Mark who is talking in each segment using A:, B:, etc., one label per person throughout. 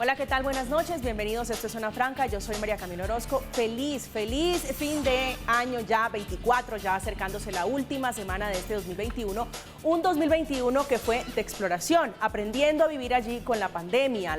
A: Hola, ¿qué tal? Buenas noches, bienvenidos a Esto es Zona Franca, yo soy María Camila Orozco. Feliz fin de año ya, 24, ya acercándose la última semana de este 2021. Un 2021 que fue de exploración, aprendiendo a vivir allí con la pandemia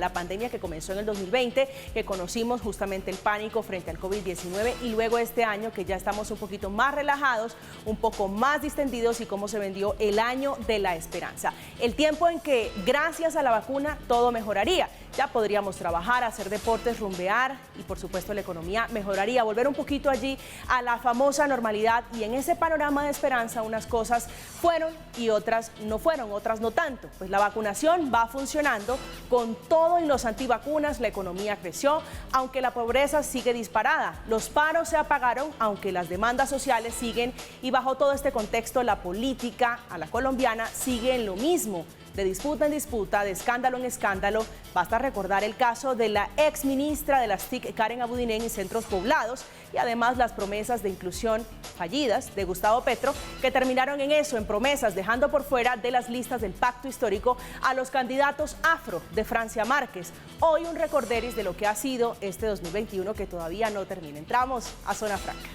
A: que comenzó en el 2020, que conocimos justamente el pánico frente al COVID-19 y luego este año que ya estamos un poquito más relajados, un poco más distendidos y cómo se vendió el año de la esperanza. El tiempo en que gracias a la vacuna todo mejoraría. Ya podríamos trabajar, hacer deportes, rumbear y por supuesto la economía mejoraría, volver un poquito allí a la famosa normalidad y en ese panorama de esperanza unas cosas fueron y otras no fueron, otras no tanto. Pues la vacunación va funcionando con todo y los antivacunas, la economía creció, aunque la pobreza sigue disparada, los paros se apagaron, aunque las demandas sociales siguen y bajo todo este contexto la política a la colombiana sigue en lo mismo. De disputa en disputa, de escándalo en escándalo, basta recordar el caso de la ex ministra de las TIC, Karen Abudinen, en centros poblados y además las promesas de inclusión fallidas de Gustavo Petro, que terminaron en eso, en promesas, dejando por fuera de las listas del pacto histórico a los candidatos afro de Francia Márquez. Hoy un recorderis de lo que ha sido este 2021 que todavía no termina. Entramos a Zona Franca.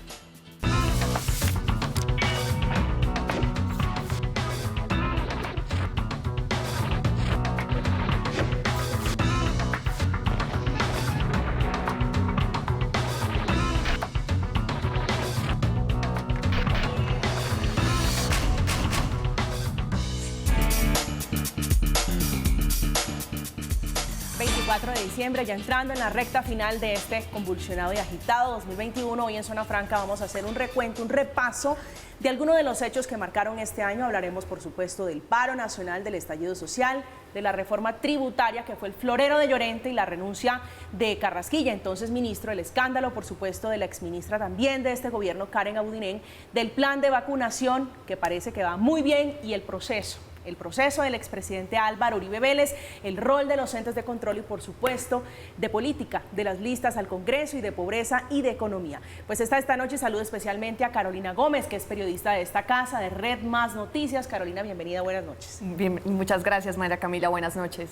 A: De diciembre, ya entrando en la recta final de este convulsionado y agitado 2021, hoy en Zona Franca vamos a hacer un recuento, un repaso de algunos de los hechos que marcaron este año. Hablaremos, por supuesto, del paro nacional, del estallido social, de la reforma tributaria, que fue el florero de Llorente, y la renuncia de Carrasquilla, entonces ministro, del escándalo, por supuesto, de la exministra también de este gobierno, Karen Abudinen, del plan de vacunación, que parece que va muy bien, y el proceso del expresidente Álvaro Uribe Vélez, el rol de los entes de control y, por supuesto, de política, de las listas al Congreso y de pobreza y de economía. Pues esta noche saludo especialmente a Carolina Gómez, que es periodista de esta casa, de Red Más Noticias. Carolina, bienvenida, buenas noches.
B: Bien, muchas gracias, María Camila, buenas noches.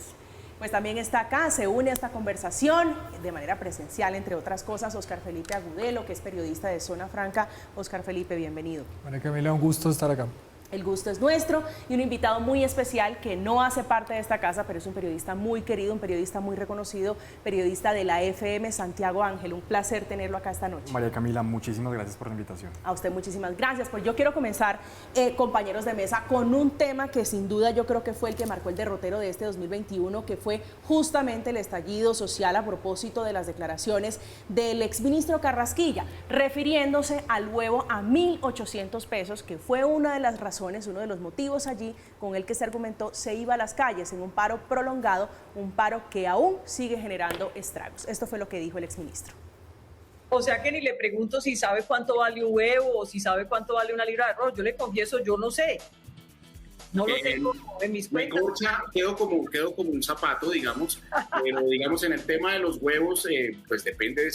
A: Pues también está acá, se une a esta conversación de manera presencial, entre otras cosas, Oscar Felipe Agudelo, que es periodista de Zona Franca. Oscar Felipe, bienvenido.
C: María Camila, un gusto estar acá.
A: El gusto es nuestro y un invitado muy especial que no hace parte de esta casa, pero es un periodista muy querido, un periodista muy reconocido, periodista de la FM, Santiago Ángel. Un placer tenerlo acá esta noche.
C: María Camila, muchísimas gracias por la invitación.
A: A usted muchísimas gracias. Pues yo quiero comenzar, compañeros de mesa, con un tema que sin duda yo creo que fue el que marcó el derrotero de este 2021, que fue justamente el estallido social a propósito de las declaraciones del exministro Carrasquilla, refiriéndose al huevo a 1.800 pesos, que fue una de las razones, uno de los motivos allí con el que se argumentó se iba a las calles en un paro prolongado, un paro que aún sigue generando estragos. Esto fue lo que dijo el exministro.
D: O sea que ni le pregunto si sabe cuánto vale un huevo o si sabe cuánto vale una libra de arroz. Yo le confieso, yo no sé. No lo tengo en mis cuentas.
E: Quedo como un zapato, digamos, pero digamos en el tema de los huevos, pues depende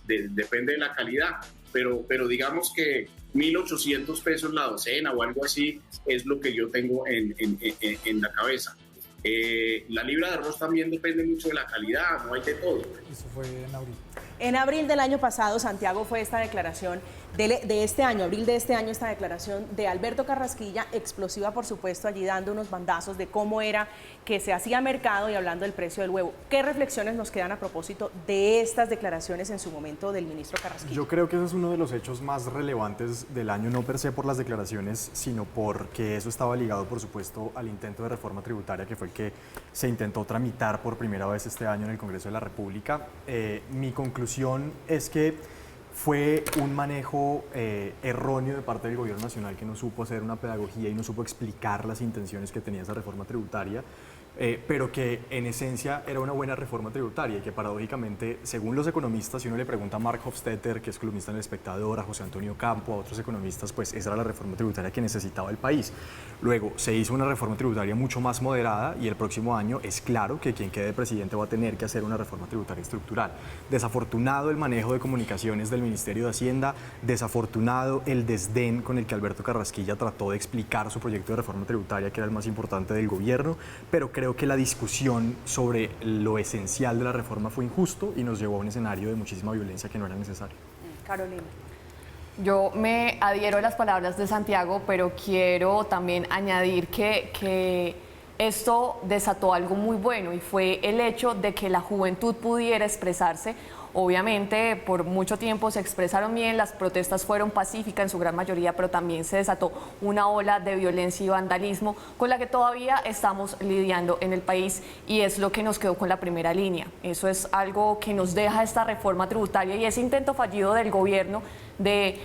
E: depende de la calidad, pero digamos que 1.800 pesos la docena o algo así es lo que yo tengo en la cabeza. La libra de arroz también depende mucho de la calidad, no hay de todo.
C: Eso fue en abril.
A: En abril del año pasado, Santiago, fue esta declaración de este año, abril de este año, esta declaración de Alberto Carrasquilla, explosiva por supuesto, allí dando unos bandazos de cómo era que se hacía mercado y hablando del precio del huevo. ¿Qué reflexiones nos quedan a propósito de estas declaraciones en su momento del ministro Carrasquilla?
C: Yo creo que ese es uno de los hechos más relevantes del año, no per se por las declaraciones, sino porque eso estaba ligado, por supuesto, al intento de reforma tributaria, que fue el que se intentó tramitar por primera vez este año en el Congreso de la República. Mi conclusión es que fue un manejo erróneo de parte del Gobierno Nacional, que no supo hacer una pedagogía y no supo explicar las intenciones que tenía esa reforma tributaria. pero que en esencia era una buena reforma tributaria y que paradójicamente, según los economistas, si uno le pregunta a Mark Hofstetter, que es columnista en El Espectador, a José Antonio Campo, a otros economistas, pues esa era la reforma tributaria que necesitaba el país. Luego se hizo una reforma tributaria mucho más moderada y el próximo año es claro que quien quede presidente va a tener que hacer una reforma tributaria estructural. Desafortunado el manejo de comunicaciones del Ministerio de Hacienda, desafortunado el desdén con el que Alberto Carrasquilla trató de explicar su proyecto de reforma tributaria, que era el más importante del gobierno, pero creo que la discusión sobre lo esencial de la reforma fue injusto y nos llevó a un escenario de muchísima violencia que no era necesario.
A: Carolina.
B: Yo me adhiero a las palabras de Santiago, pero quiero también añadir que esto desató algo muy bueno y fue el hecho de que la juventud pudiera expresarse. Obviamente, por mucho tiempo se expresaron bien, las protestas fueron pacíficas en su gran mayoría, pero también se desató una ola de violencia y vandalismo con la que todavía estamos lidiando en el país y es lo que nos quedó con la primera línea. Eso es algo que nos deja esta reforma tributaria y ese intento fallido del gobierno de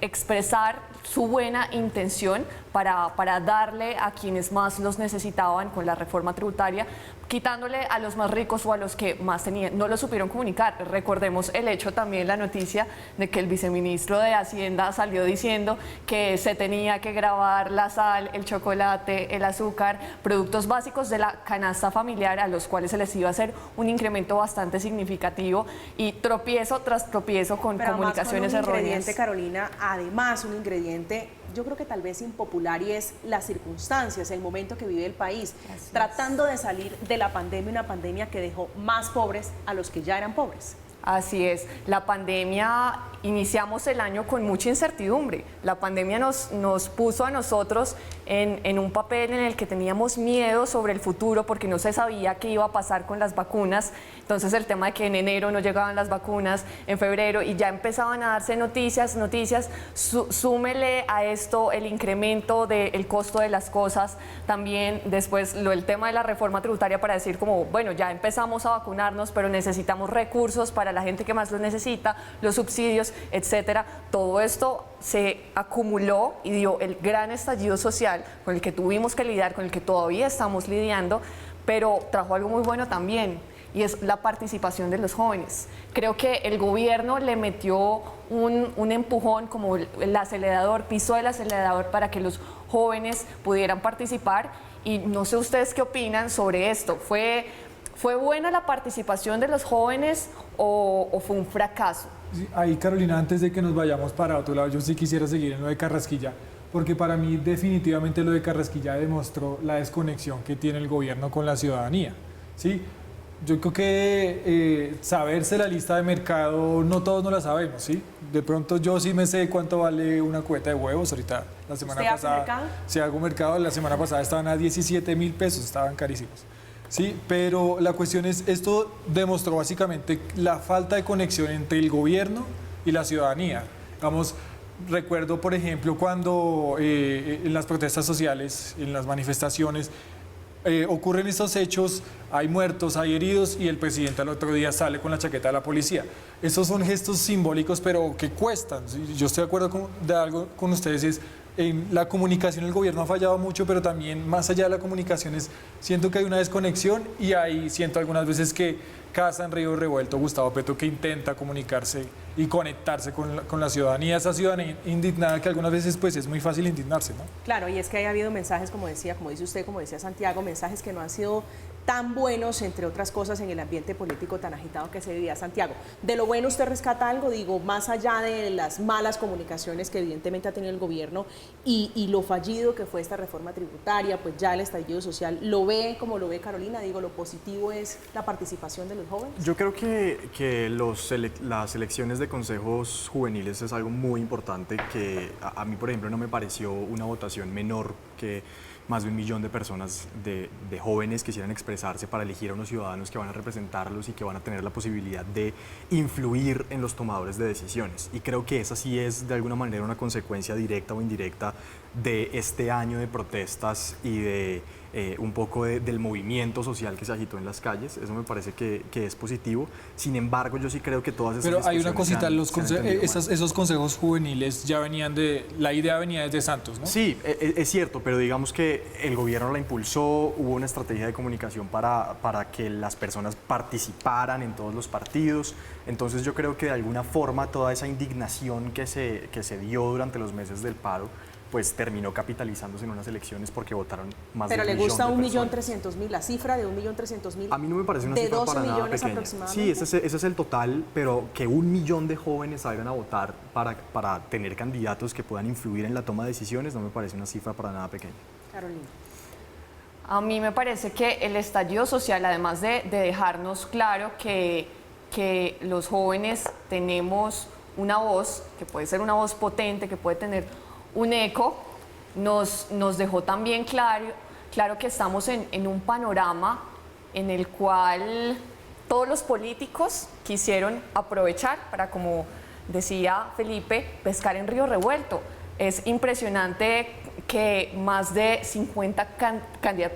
B: expresar su buena intención para darle a quienes más los necesitaban con la reforma tributaria, quitándole a los más ricos o a los que más tenían. No lo supieron comunicar. Recordemos el hecho también, la noticia de que el viceministro de Hacienda salió diciendo que se tenía que grabar la sal, el chocolate, el azúcar, productos básicos de la canasta familiar a los cuales se les iba a hacer un incremento bastante significativo y tropiezo tras tropiezo con comunicaciones erróneas.
A: Carolina, además un ingrediente, yo creo que tal vez impopular y es las circunstancias, el momento que vive el país, tratando de salir de la pandemia, una pandemia que dejó más pobres a los que ya eran pobres.
B: Así es, la pandemia, iniciamos el año con mucha incertidumbre. La pandemia nos puso a nosotros en un papel en el que teníamos miedo sobre el futuro porque no se sabía qué iba a pasar con las vacunas. Entonces el tema de que en enero no llegaban las vacunas, en febrero, y ya empezaban a darse noticias, súmele a esto el incremento del costo de las cosas, también después el tema de la reforma tributaria para decir como, bueno, ya empezamos a vacunarnos, pero necesitamos recursos para la gente que más los necesita, los subsidios, etcétera. Todo esto se acumuló y dio el gran estallido social con el que tuvimos que lidiar, con el que todavía estamos lidiando, pero trajo algo muy bueno también, y es la participación de los jóvenes. Creo que el gobierno le metió un empujón, como el acelerador, pisó el acelerador para que los jóvenes pudieran participar, y no sé ustedes qué opinan sobre esto. ¿Fue buena la participación de los jóvenes o fue un fracaso?
F: Sí, ahí, Carolina, antes de que nos vayamos para otro lado, yo sí quisiera seguir en lo de Carrasquilla, porque para mí definitivamente lo de Carrasquilla demostró la desconexión que tiene el gobierno con la ciudadanía, ¿sí? Yo creo que saberse la lista de mercado, no todos no la sabemos, ¿sí? De pronto yo sí me sé cuánto vale una cubeta de huevos. Ahorita, la semana pasada,
A: mercado?
F: si hago mercado, la semana pasada estaban a 17.000 pesos, estaban carísimos. Sí, pero la cuestión es, esto demostró básicamente la falta de conexión entre el gobierno y la ciudadanía. Vamos, recuerdo, por ejemplo, cuando en las protestas sociales, en las manifestaciones, ocurren estos hechos, hay muertos, hay heridos y el presidente al otro día sale con la chaqueta de la policía. Esos son gestos simbólicos, pero que cuestan. Yo estoy de acuerdo de algo con ustedes, es en la comunicación el gobierno ha fallado mucho, pero también más allá de la comunicación siento que hay una desconexión y ahí siento algunas veces que caza en río revuelto Gustavo Petro, que intenta comunicarse y conectarse con la ciudadanía, esa ciudadanía indignada que algunas veces pues es muy fácil indignarse, ¿no?
A: Claro, y es que ha habido mensajes, como dice usted, como decía Santiago, mensajes que no han sido tan buenos, entre otras cosas, en el ambiente político tan agitado que se vivía. Santiago, de lo bueno usted rescata algo, digo, más allá de las malas comunicaciones que evidentemente ha tenido el gobierno y lo fallido que fue esta reforma tributaria, pues ya el estallido social, ¿lo ve como lo ve Carolina? Digo, lo positivo es la participación de los jóvenes.
C: Yo creo que las elecciones de consejos juveniles es algo muy importante que a mí, por ejemplo, no me pareció una votación menor que más de 1 millón de personas, de jóvenes quisieran expresarse para elegir a unos ciudadanos que van a representarlos y que van a tener la posibilidad de influir en los tomadores de decisiones. Y creo que esa sí es de alguna manera una consecuencia directa o indirecta de este año de protestas y de un poco del movimiento social que se agitó en las calles. Eso me parece que es positivo. Sin embargo, yo sí creo que todas esas
F: Pero hay una cosita,
C: esos
F: esos consejos juveniles ya venían la idea venía desde Santos, ¿no?
C: Sí, es cierto, pero digamos que el gobierno la impulsó, hubo una estrategia de comunicación para que las personas participaran en todos los partidos. Entonces yo creo que de alguna forma toda esa indignación que se dio durante los meses del paro pues terminó capitalizándose en unas elecciones porque votaron más de 1 millón de personas.
A: Pero le gusta 1.300.000, la cifra de 1.300.000.
C: A mí no me parece una cifra para nada pequeña. Sí, ese es el total, pero que 1 millón de jóvenes salgan a votar para tener candidatos que puedan influir en la toma de decisiones no me parece una cifra para nada pequeña.
A: Carolina.
B: A mí me parece que el estallido social, además de dejarnos claro que los jóvenes tenemos una voz, que puede ser una voz potente, que puede tener un eco, nos dejó también claro que estamos en un panorama en el cual todos los políticos quisieron aprovechar para, como decía Felipe, pescar en río revuelto. Es impresionante que más de 50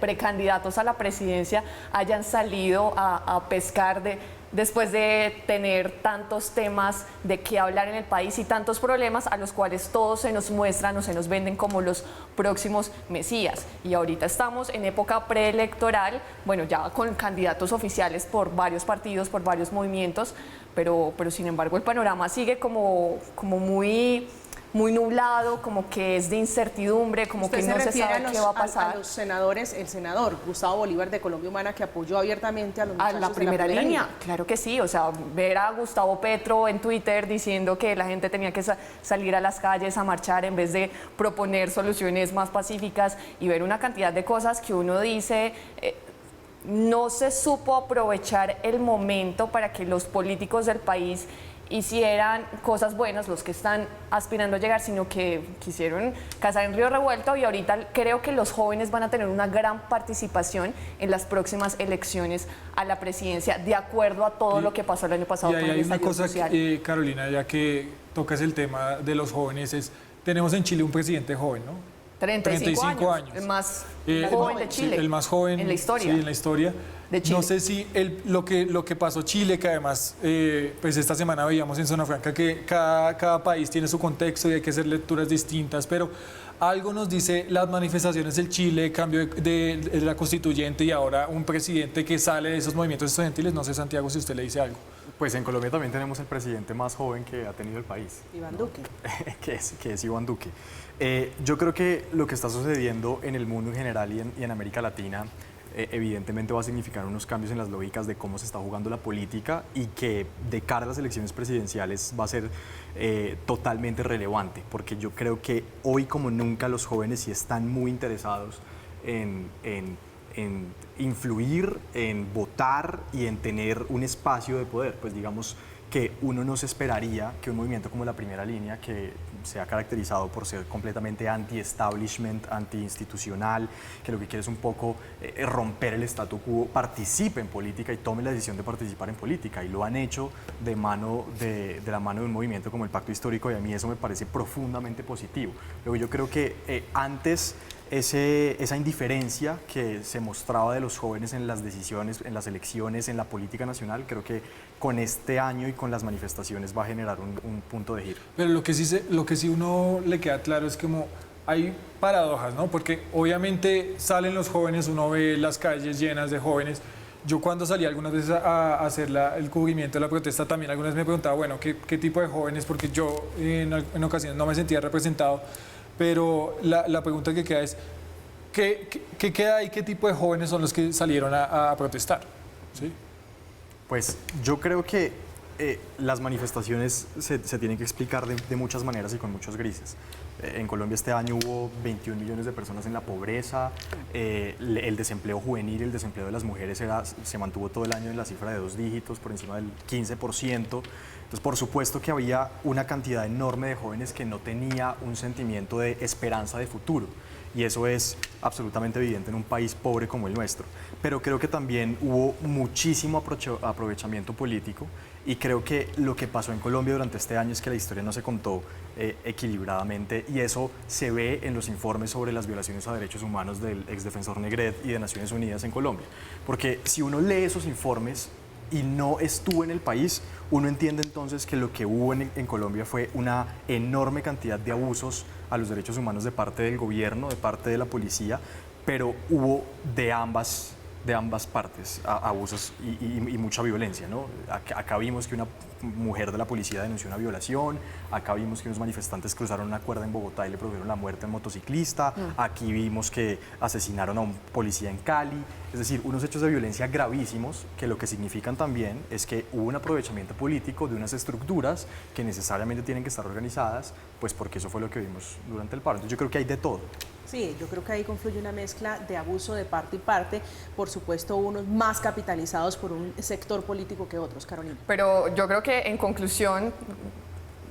B: precandidatos a la presidencia hayan salido a pescar después de tener tantos temas de qué hablar en el país y tantos problemas a los cuales todos se nos muestran o se nos venden como los próximos mesías. Y ahorita estamos en época preelectoral, bueno, ya con candidatos oficiales por varios partidos, por varios movimientos, pero sin embargo el panorama sigue como muy nublado, como que es de incertidumbre, como que no se sabe qué va a pasar.
A: A los senadores, el senador Gustavo Bolívar de Colombia Humana, que apoyó abiertamente a los muchachos
B: a la primera línea. Claro que sí, o sea, ver a Gustavo Petro en Twitter diciendo que la gente tenía que salir a las calles a marchar en vez de proponer soluciones más pacíficas y ver una cantidad de cosas que uno dice... no se supo aprovechar el momento para que los políticos del país hicieran cosas buenas, los que están aspirando a llegar, sino que quisieron cazar en río revuelto, y ahorita creo que los jóvenes van a tener una gran participación en las próximas elecciones a la presidencia, de acuerdo a todo lo que pasó el año pasado con el estallido social.
F: Hay una cosa, Carolina, ya que tocas el tema de los jóvenes, tenemos en Chile un presidente joven, ¿no?
B: 35 años, el más joven de Chile.
F: Sí, el más joven
B: en la historia.
F: Sí, en la historia
B: de Chile.
F: No sé si lo que pasó Chile, que además pues esta semana veíamos en Zona Franca que cada país tiene su contexto y hay que hacer lecturas distintas, pero algo nos dice las manifestaciones del Chile, cambio de la constituyente y ahora un presidente que sale de esos movimientos estudiantiles. No sé, Santiago, si usted le dice algo.
C: Pues en Colombia también tenemos el presidente más joven que ha tenido el país.
A: Iván Duque.
C: que es Iván Duque. Yo creo que lo que está sucediendo en el mundo en general y en América Latina evidentemente va a significar unos cambios en las lógicas de cómo se está jugando la política, y que de cara a las elecciones presidenciales va a ser totalmente relevante, porque yo creo que hoy como nunca los jóvenes sí están muy interesados en influir, en votar y en tener un espacio de poder. Pues digamos que uno no se esperaría que un movimiento como La Primera Línea, que se ha caracterizado por ser completamente anti-establishment, anti-institucional, que lo que quiere es un poco romper el statu quo, participe en política y tome la decisión de participar en política, y lo han hecho de la mano de un movimiento como el Pacto Histórico, y a mí eso me parece profundamente positivo. Luego yo creo que antes esa indiferencia que se mostraba de los jóvenes en las decisiones, en las elecciones, en la política nacional, creo que con este año y con las manifestaciones va a generar un punto de giro.
F: Pero lo que sí uno le queda claro es que como hay paradojas, ¿no? Porque obviamente salen los jóvenes, uno ve las calles llenas de jóvenes. Yo cuando salí algunas veces a hacer el cubrimiento de la protesta, también algunas veces me preguntaba, bueno, ¿qué tipo de jóvenes? Porque yo en ocasiones no me sentía representado. Pero la pregunta que queda es, ¿qué queda ahí? ¿Qué tipo de jóvenes son los que salieron a protestar? ¿Sí?
C: Pues yo creo que las manifestaciones se tienen que explicar de muchas maneras y con muchos grises. En Colombia este año hubo 21 millones de personas en la pobreza, el desempleo juvenil, el desempleo de las mujeres se mantuvo todo el año en la cifra de 2 dígitos, por encima del 15%. Entonces, por supuesto que había una cantidad enorme de jóvenes que no tenía un sentimiento de esperanza de futuro, y eso es absolutamente evidente en un país pobre como el nuestro. Pero creo que también hubo muchísimo aprovechamiento político, y creo que lo que pasó en Colombia durante este año es que la historia no se contó equilibradamente, y eso se ve en los informes sobre las violaciones a derechos humanos del exdefensor Negret y de Naciones Unidas en Colombia. Porque si uno lee esos informes y no estuvo en el país, uno entiende entonces que lo que hubo en Colombia fue una enorme cantidad de abusos a los derechos humanos de parte del gobierno, de parte de la policía, pero hubo de ambas partes abusos y mucha violencia, ¿no? Acá vimos que una mujer de la policía denunció una violación, acá vimos que unos manifestantes cruzaron una cuerda en Bogotá y le produjeron la muerte a un motociclista, aquí vimos que asesinaron a un policía en Cali, es decir, unos hechos de violencia gravísimos que lo que significan también es que hubo un aprovechamiento político de unas estructuras que necesariamente tienen que estar organizadas, pues porque eso fue lo que vimos durante el paro. Entonces yo creo que hay de todo.
A: Sí, yo creo que ahí confluye una mezcla de abuso de parte y parte, por supuesto unos más capitalizados por un sector político que otros, Carolina.
B: Pero yo creo que en conclusión,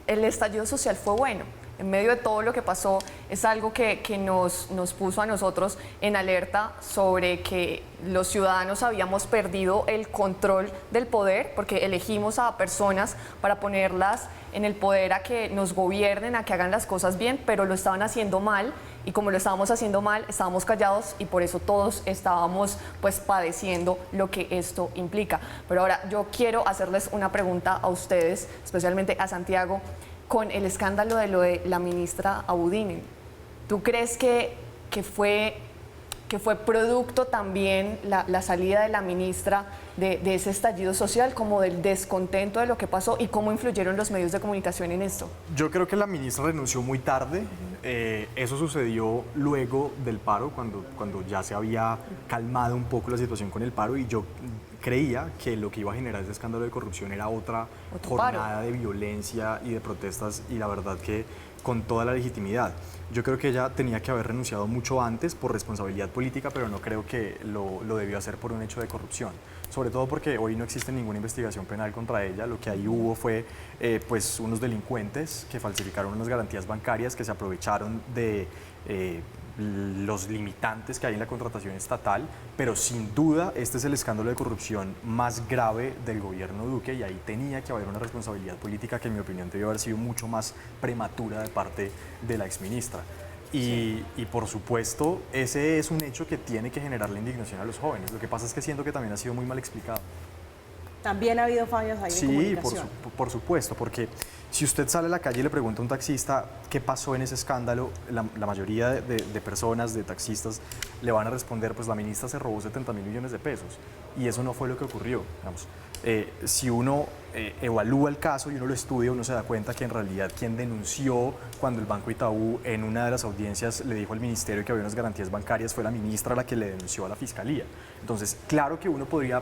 B: el estallido social fue bueno. En medio de todo lo que pasó, es algo que nos puso a nosotros en alerta sobre que los ciudadanos habíamos perdido el control del poder, porque elegimos a personas para ponerlas en el poder a que nos gobiernen, a que hagan las cosas bien, pero lo estaban haciendo mal, y como lo estábamos haciendo mal, estábamos callados y por eso todos estábamos pues padeciendo lo que esto implica. Pero ahora yo quiero hacerles una pregunta a ustedes, especialmente a Santiago, con el escándalo de lo de la ministra Abudinen. ¿Tú crees que fue producto también la salida de la ministra de ese estallido social, como del descontento de lo que pasó, y cómo influyeron los medios de comunicación en esto?
C: Yo creo que la ministra renunció muy tarde. Eso sucedió luego del paro, cuando ya se había calmado un poco la situación con el paro, y yo creía que lo que iba a generar ese escándalo de corrupción era otra jornada de violencia y de protestas, y la verdad que con toda la legitimidad. Yo creo que ella tenía que haber renunciado mucho antes por responsabilidad política, pero no creo que lo debió hacer por un hecho de corrupción. Sobre todo porque hoy no existe ninguna investigación penal contra ella. Lo que ahí hubo fue pues unos delincuentes que falsificaron unas garantías bancarias, que se aprovecharon de los limitantes que hay en la contratación estatal, pero sin duda este es el escándalo de corrupción más grave del gobierno Duque, y ahí tenía que haber una responsabilidad política que en mi opinión debió haber sido mucho más prematura de parte de la exministra. Y por supuesto, ese es un hecho que tiene que generar la indignación a los jóvenes. Lo que pasa es que siento que también ha sido muy mal explicado.
A: También ha habido fallas ahí en comunicación.
C: Sí, por supuesto, porque si usted sale a la calle y le pregunta a un taxista qué pasó en ese escándalo, la mayoría de personas, de taxistas, le van a responder, pues la ministra se robó 70.000 millones de pesos, y eso no fue lo que ocurrió, digamos. Si uno evalúa el caso y uno lo estudia, uno se da cuenta que en realidad quien denunció cuando el Banco Itaú en una de las audiencias le dijo al ministerio que había unas garantías bancarias fue la ministra la que le denunció a la fiscalía. Entonces, claro que uno podría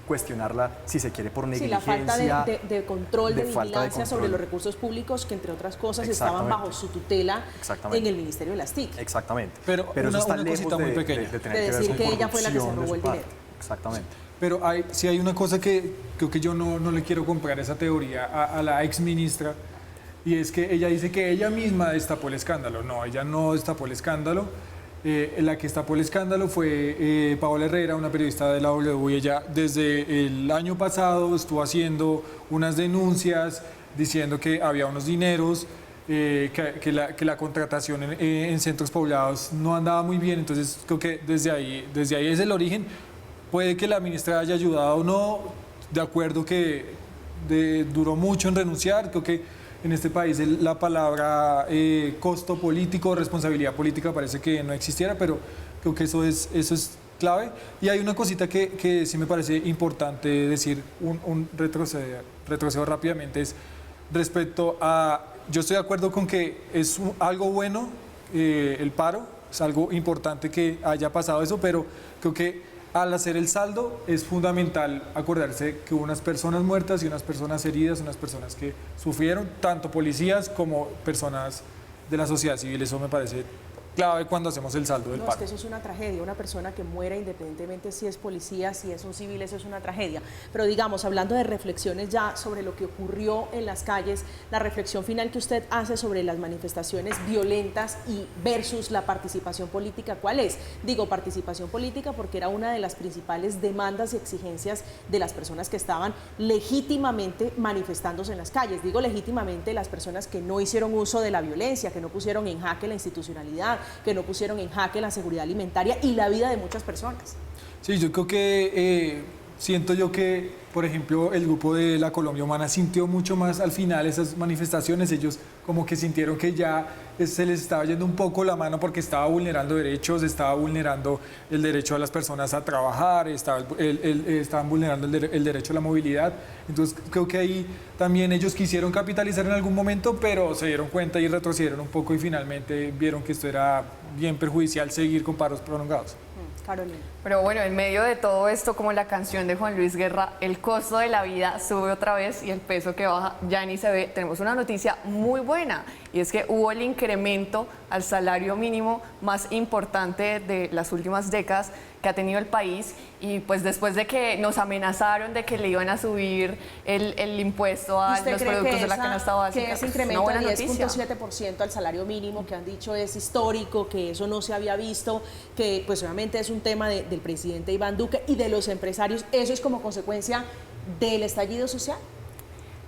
C: cuestionarla si se quiere por negligencia.
A: Sí, la falta de control, de vigilancia sobre los recursos públicos que, entre otras cosas, estaban bajo su tutela en el Ministerio de las TIC.
C: Exactamente.
F: Pero
C: eso está
F: una
C: lejos
F: cosita muy pequeña.
C: de tener
A: De
C: que ver
A: decir
C: con
A: que ella fue la que se
C: corrupción de
A: robó el
C: su parte.
A: dinero.
C: Exactamente.
F: Pero sí hay una cosa que creo que yo no le quiero comprar esa teoría a la ex ministra, y es que ella dice que ella misma destapó el escándalo. No, ella no destapó el escándalo. La que destapó el escándalo fue Paola Herrera, una periodista de la W, y ella desde el año pasado estuvo haciendo unas denuncias diciendo que había unos dineros, que la contratación en centros poblados no andaba muy bien. Entonces creo que desde ahí es el origen. Puede que la ministra haya ayudado o no, de acuerdo que duró mucho en renunciar. Creo que en este país la palabra costo político, responsabilidad política parece que no existiera, pero creo que eso es clave. Y hay una cosita que sí me parece importante decir, un retrocedo rápidamente, es respecto a, yo estoy de acuerdo con que es algo bueno el paro, es algo importante que haya pasado eso, pero creo que al hacer el saldo es fundamental acordarse que hubo unas personas muertas y unas personas heridas, unas personas que sufrieron, tanto policías como personas de la sociedad civil. Eso me parece clave cuando hacemos el saldo del paro.
A: Es que eso es una tragedia, una persona que muera independientemente si es policía, si es un civil, eso es una tragedia. Pero digamos, hablando de reflexiones ya sobre lo que ocurrió en las calles, la reflexión final que usted hace sobre las manifestaciones violentas y versus la participación política, ¿cuál es? Digo participación política porque era una de las principales demandas y exigencias de las personas que estaban legítimamente manifestándose en las calles. Digo legítimamente las personas que no hicieron uso de la violencia, que no pusieron en jaque la institucionalidad, que no pusieron en jaque la seguridad alimentaria y la vida de muchas personas.
F: Sí, yo creo que siento yo que, por ejemplo, el grupo de la Colombia Humana sintió mucho más al final esas manifestaciones. Ellos como que sintieron que ya se les estaba yendo un poco la mano porque estaba vulnerando derechos, estaba vulnerando el derecho a las personas a trabajar, estaban vulnerando el derecho a la movilidad. Entonces creo que ahí también ellos quisieron capitalizar en algún momento, pero se dieron cuenta y retrocedieron un poco y finalmente vieron que esto era bien perjudicial seguir con paros prolongados.
A: Carolina.
B: Pero bueno, en medio de todo esto, como la canción de Juan Luis Guerra, el costo de la vida sube otra vez y el peso que baja ya ni se ve. Tenemos una noticia muy buena, y es que hubo el incremento al salario mínimo más importante de las últimas décadas que ha tenido el país, y pues después de que nos amenazaron de que le iban a subir el impuesto a los productos de la canasta básica,
A: que ese
B: pues,
A: incremento
B: una
A: de
B: buena noticia.
A: 10.7% al salario mínimo que han dicho es histórico, que eso no se había visto, que pues obviamente es un tema del presidente Iván Duque y de los empresarios, ¿eso es como consecuencia del estallido social?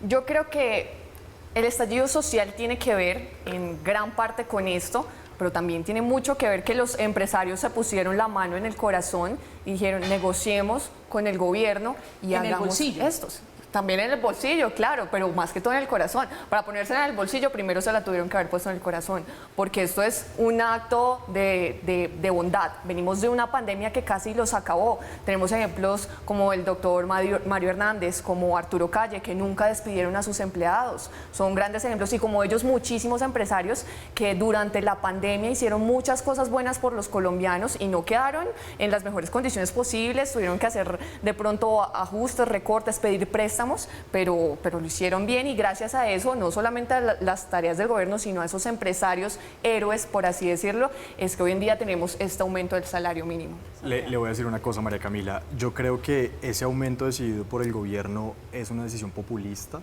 B: Yo creo que el estallido social tiene que ver en gran parte con esto, pero también tiene mucho que ver que los empresarios se pusieron la mano en el corazón y dijeron, negociemos con el gobierno y
A: En el
B: hagamos
A: bolsillo.
B: estos. También en el bolsillo, claro, pero más que todo en el corazón. Para ponérsela en el bolsillo, primero se la tuvieron que haber puesto en el corazón, porque esto es un acto de bondad. Venimos de una pandemia que casi los acabó. Tenemos ejemplos como el doctor Mario Hernández, como Arturo Calle, que nunca despidieron a sus empleados. Son grandes ejemplos, y como ellos muchísimos empresarios que durante la pandemia hicieron muchas cosas buenas por los colombianos y no quedaron en las mejores condiciones posibles. Tuvieron que hacer de pronto ajustes, recortes, pedir préstamos, pero lo hicieron bien, y gracias a eso, no solamente a las tareas del gobierno, sino a esos empresarios héroes, por así decirlo, es que hoy en día tenemos este aumento del salario mínimo.
C: Le voy a decir una cosa, María Camila. Yo creo que ese aumento decidido por el gobierno es una decisión populista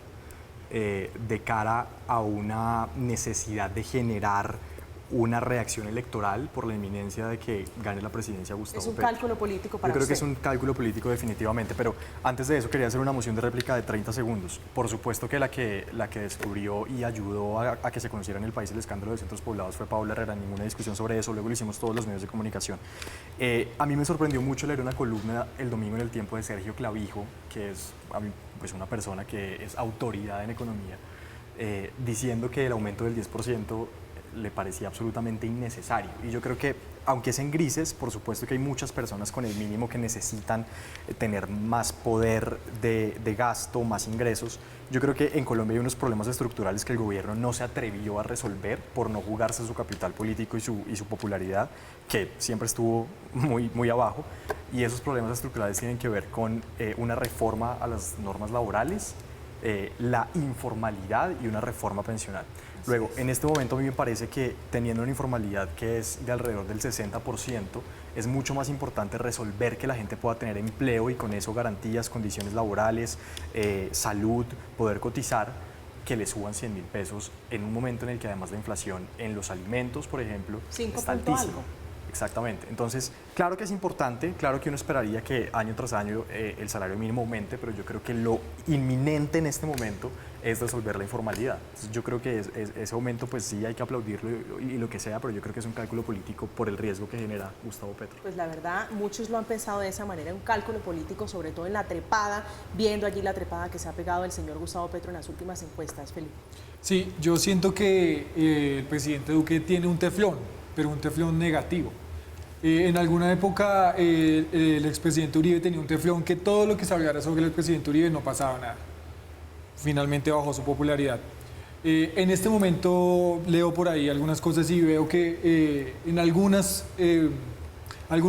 C: de cara a una necesidad de generar una reacción electoral por la inminencia de que gane la presidencia Gustavo
A: Es un
C: Petro.
A: cálculo político para
C: Yo creo que
A: usted.
C: es un cálculo político definitivamente, pero antes de eso quería hacer una moción de réplica de 30 segundos. Por supuesto que la que descubrió y ayudó a que se conociera en el país el escándalo de centros poblados fue Paola Herrera, ninguna discusión sobre eso, luego lo hicimos todos los medios de comunicación. A mí me sorprendió mucho leer una columna el domingo en El Tiempo de Sergio Clavijo, que es pues una persona que es autoridad en economía, diciendo que el aumento del 10% le parecía absolutamente innecesario. Y yo creo que, aunque es en grises, por supuesto que hay muchas personas con el mínimo que necesitan tener más poder de gasto, más ingresos. Yo creo que en Colombia hay unos problemas estructurales que el gobierno no se atrevió a resolver por no jugarse su capital político y su popularidad, que siempre estuvo muy abajo. Y esos problemas estructurales tienen que ver con una reforma a las normas laborales, la informalidad y una reforma pensional. Luego, en este momento a mí me parece que teniendo una informalidad que es de alrededor del 60%, es mucho más importante resolver que la gente pueda tener empleo y con eso garantías, condiciones laborales, salud, poder cotizar, que le suban 100.000 pesos en un momento en el que además la inflación en los alimentos, por ejemplo, está altísima. Exactamente. Entonces, claro que es importante, claro que uno esperaría que año tras año el salario mínimo aumente, pero yo creo que lo inminente en este momento es resolver la informalidad. Entonces, yo creo que ese aumento, pues sí, hay que aplaudirlo y lo que sea, pero yo creo que es un cálculo político por el riesgo que genera Gustavo Petro.
A: Pues la verdad, muchos lo han pensado de esa manera, un cálculo político, sobre todo en la trepada, viendo allí la trepada que se ha pegado el señor Gustavo Petro en las últimas encuestas. Felipe.
F: Sí, yo siento que el presidente Duque tiene un teflón, pero un teflón negativo. En alguna época el expresidente Uribe tenía un teflón que todo lo que se hablara sobre el expresidente Uribe no pasaba nada. Finalmente bajó su popularidad. En este momento leo por ahí algunas cosas y veo que en algunos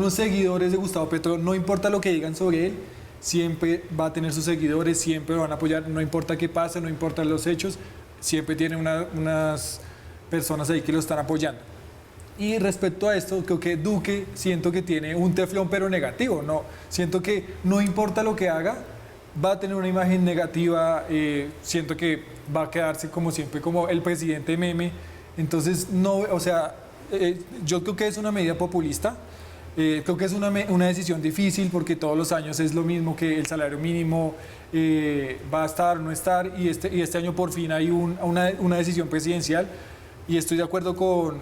F: seguidores de Gustavo Petro, no importa lo que digan sobre él, siempre va a tener sus seguidores, siempre lo van a apoyar, no importa qué pase, no importa los hechos, siempre tiene unas personas ahí que lo están apoyando. Y respecto a esto, creo que Duque siento que tiene un teflón pero negativo, no, siento que no importa lo que haga, va a tener una imagen negativa, siento que va a quedarse como siempre como el presidente meme, entonces no, o sea, yo creo que es una medida populista, creo que es una decisión difícil porque todos los años es lo mismo, que el salario mínimo va a estar o no estar, y este año por fin hay una decisión presidencial. Y estoy de acuerdo con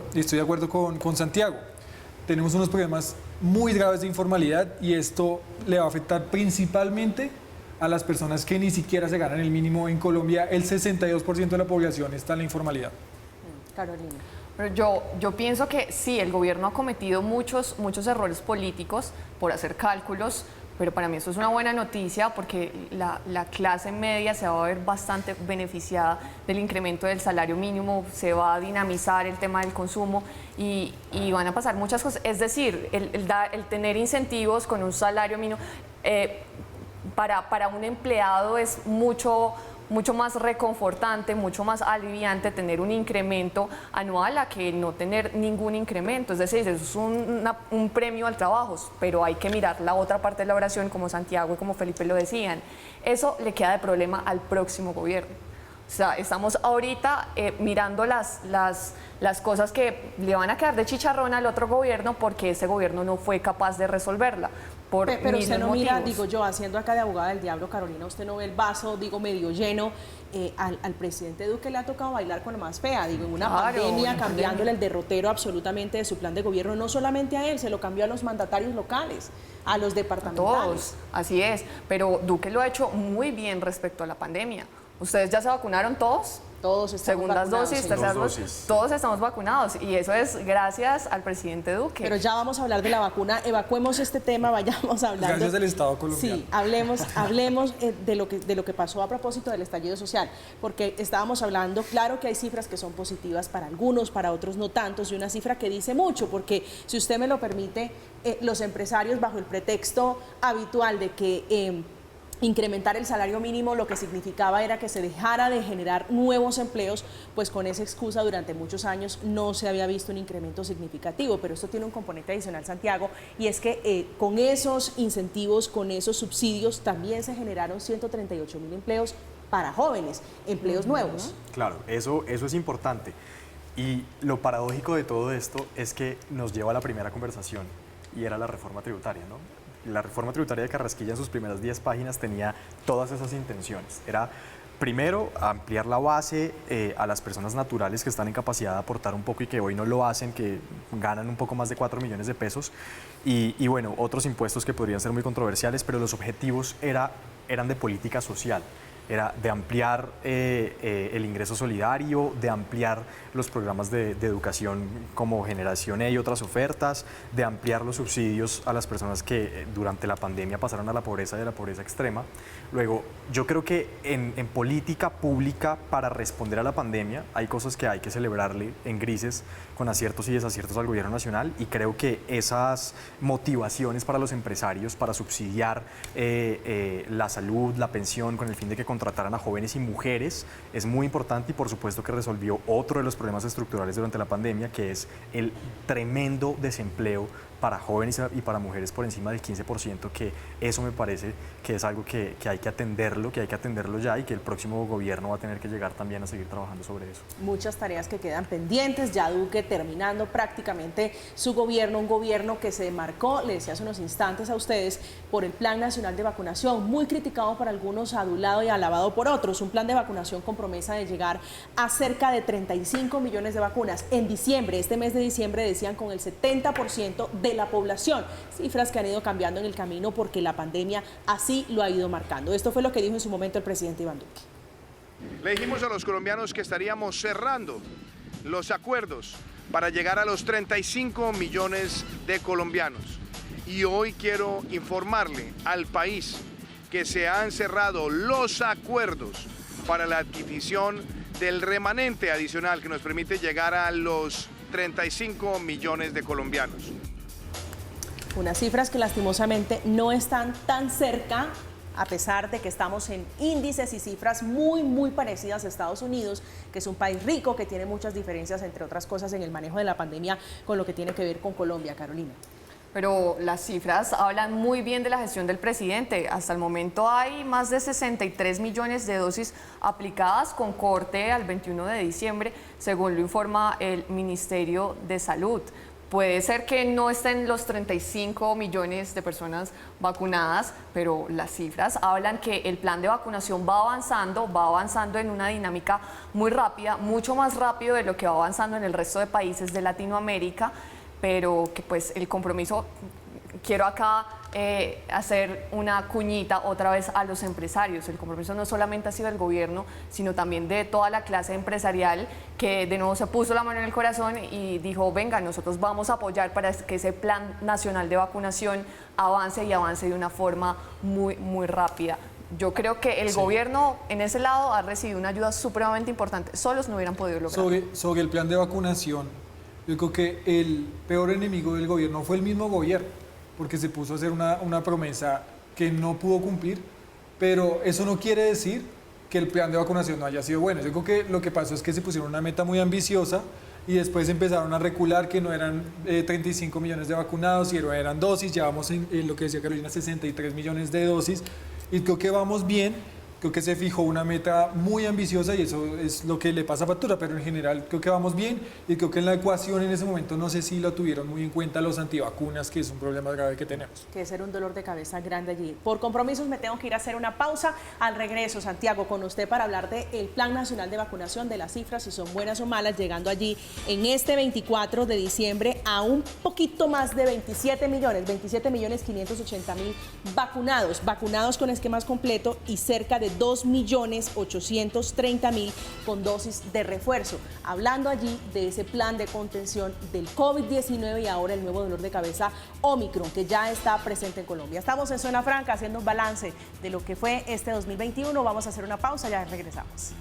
F: Santiago. Tenemos unos problemas muy graves de informalidad y esto le va a afectar principalmente a las personas que ni siquiera se ganan el mínimo. En Colombia el 62% de la población está en la informalidad.
A: Carolina.
B: Pero yo pienso que sí, el gobierno ha cometido muchos errores políticos por hacer cálculos, pero para mí eso es una buena noticia porque la clase media se va a ver bastante beneficiada del incremento del salario mínimo, se va a dinamizar el tema del consumo y van a pasar muchas cosas. Es decir, el tener incentivos con un salario mínimo para un empleado es mucho mucho más reconfortante, mucho más aliviante tener un incremento anual a que no tener ningún incremento. Es decir, eso es un premio al trabajo, pero hay que mirar la otra parte de la oración, como Santiago y como Felipe lo decían. Eso le queda de problema al próximo gobierno. O sea, estamos ahorita mirando las cosas que le van a quedar de chicharrón al otro gobierno porque ese gobierno no fue capaz de resolverla.
A: Pero usted no
B: motivos.
A: mira, digo yo, haciendo acá de abogada del diablo, Carolina, usted no ve el vaso, digo, medio lleno. Al presidente Duque le ha tocado bailar con la más fea, digo, en una pandemia, cambiándole el derrotero absolutamente de su plan de gobierno, no solamente a él, se lo cambió a los mandatarios locales, a los departamentales.
B: Todos, así es, pero Duque lo ha hecho muy bien respecto a la pandemia. ¿Ustedes ya se vacunaron todos?
A: Todos estamos
B: Segundas
A: vacunados,
B: dosis,
A: señor.
B: terceras dosis, todos estamos vacunados y eso es gracias al presidente Duque.
A: Pero ya vamos a hablar de la vacuna, evacuemos este tema, vayamos hablando.
F: Gracias al Estado colombiano.
A: Sí, hablemos de lo que pasó a propósito del estallido social, porque estábamos hablando, claro que hay cifras que son positivas para algunos, para otros no tantos, y una cifra que dice mucho, porque si usted me lo permite, los empresarios bajo el pretexto habitual de que incrementar el salario mínimo lo que significaba era que se dejara de generar nuevos empleos, pues con esa excusa durante muchos años no se había visto un incremento significativo, pero esto tiene un componente adicional, Santiago, y es que con esos incentivos, con esos subsidios, también se generaron 138.000 empleos para jóvenes, empleos nuevos.
C: Claro, eso es importante. Y lo paradójico de todo esto es que nos lleva a la primera conversación, y era la reforma tributaria, ¿no? La reforma tributaria de Carrasquilla en sus primeras 10 páginas tenía todas esas intenciones. Era, primero, ampliar la base a las personas naturales que están en capacidad de aportar un poco y que hoy no lo hacen, que ganan un poco más de 4 millones de pesos. Y bueno, otros impuestos que podrían ser muy controversiales, pero los objetivos eran de política social. Era de ampliar el ingreso solidario, de ampliar los programas de educación como Generación E y otras ofertas, de ampliar los subsidios a las personas que durante la pandemia pasaron a la pobreza y a la pobreza extrema. Luego, yo creo que en política pública para responder a la pandemia hay cosas que hay que celebrarle en grises con aciertos y desaciertos al gobierno nacional, y creo que esas motivaciones para los empresarios para subsidiar la salud, la pensión con el fin de que contrataran a jóvenes y mujeres es muy importante, y por supuesto que resolvió otro de los problemas estructurales durante la pandemia, que es el tremendo desempleo para jóvenes y para mujeres por encima del 15%, que eso me parece que es algo que hay que atenderlo ya, y que el próximo gobierno va a tener que llegar también a seguir trabajando sobre eso.
A: Muchas tareas que quedan pendientes, ya Duque terminando prácticamente su gobierno, un gobierno que se demarcó, le decía hace unos instantes a ustedes, por el Plan Nacional de Vacunación, muy criticado por algunos, adulado y alabado por otros, un plan de vacunación con promesa de llegar a cerca de 35 millones de vacunas. En diciembre, este mes de diciembre, decían con el 70% de la población, cifras que han ido cambiando en el camino porque la pandemia así lo ha ido marcando. Esto fue lo que dijo en su momento el presidente Iván Duque.
G: Le dijimos a los colombianos que estaríamos cerrando los acuerdos para llegar a los 35 millones de colombianos. Y hoy quiero informarle al país que se han cerrado los acuerdos para la adquisición del remanente adicional que nos permite llegar a los 35 millones de colombianos.
A: Unas cifras que lastimosamente no están tan cerca, a pesar de que estamos en índices y cifras muy parecidas a Estados Unidos, que es un país rico, que tiene muchas diferencias, entre otras cosas, en el manejo de la pandemia con lo que tiene que ver con Colombia, Carolina.
B: Pero las cifras hablan muy bien de la gestión del presidente. Hasta el momento hay más de 63 millones de dosis aplicadas con corte al 21 de diciembre, según lo informa el Ministerio de Salud. Puede ser que no estén los 35 millones de personas vacunadas, pero las cifras hablan que el plan de vacunación va avanzando en una dinámica muy rápida, mucho más rápido de lo que va avanzando en el resto de países de Latinoamérica, pero que pues el compromiso, quiero acá hacer una cuñita otra vez a los empresarios. El compromiso no solamente ha sido del gobierno, sino también de toda la clase empresarial que de nuevo se puso la mano en el corazón y dijo, venga, nosotros vamos a apoyar para que ese plan nacional de vacunación avance y avance de una forma muy rápida. Yo creo que el gobierno en ese lado ha recibido una ayuda supremamente importante. Solos no hubieran podido lograrlo.
F: Sobre el plan de vacunación, yo creo que el peor enemigo del gobierno fue el mismo gobierno, porque se puso a hacer una promesa que no pudo cumplir, pero eso no quiere decir que el plan de vacunación no haya sido bueno. Yo creo que lo que pasó es que se pusieron una meta muy ambiciosa y después empezaron a recular que no eran 35 millones de vacunados, y eran dosis. Llevamos en lo que decía Carolina, 63 millones de dosis, y creo que vamos bien. Creo que se fijó una meta muy ambiciosa y eso es lo que le pasa factura, pero en general creo que vamos bien, y creo que en la ecuación en ese momento no sé si lo tuvieron muy en cuenta los antivacunas, que es un problema grave que tenemos.
A: Que ser un dolor de cabeza grande allí. Por compromisos me tengo que ir a hacer una pausa. Al regreso, Santiago, con usted para hablar del Plan Nacional de Vacunación, de las cifras, si son buenas o malas, llegando allí en este 24 de diciembre a un poquito más de 27 millones 580.000 vacunados con esquemas completo, y cerca de 2.830.000 con dosis de refuerzo. Hablando allí de ese plan de contención del COVID-19 y ahora el nuevo dolor de cabeza Omicron, que ya está presente en Colombia. Estamos en Zona Franca haciendo un balance de lo que fue este 2021. Vamos a hacer una pausa, ya regresamos.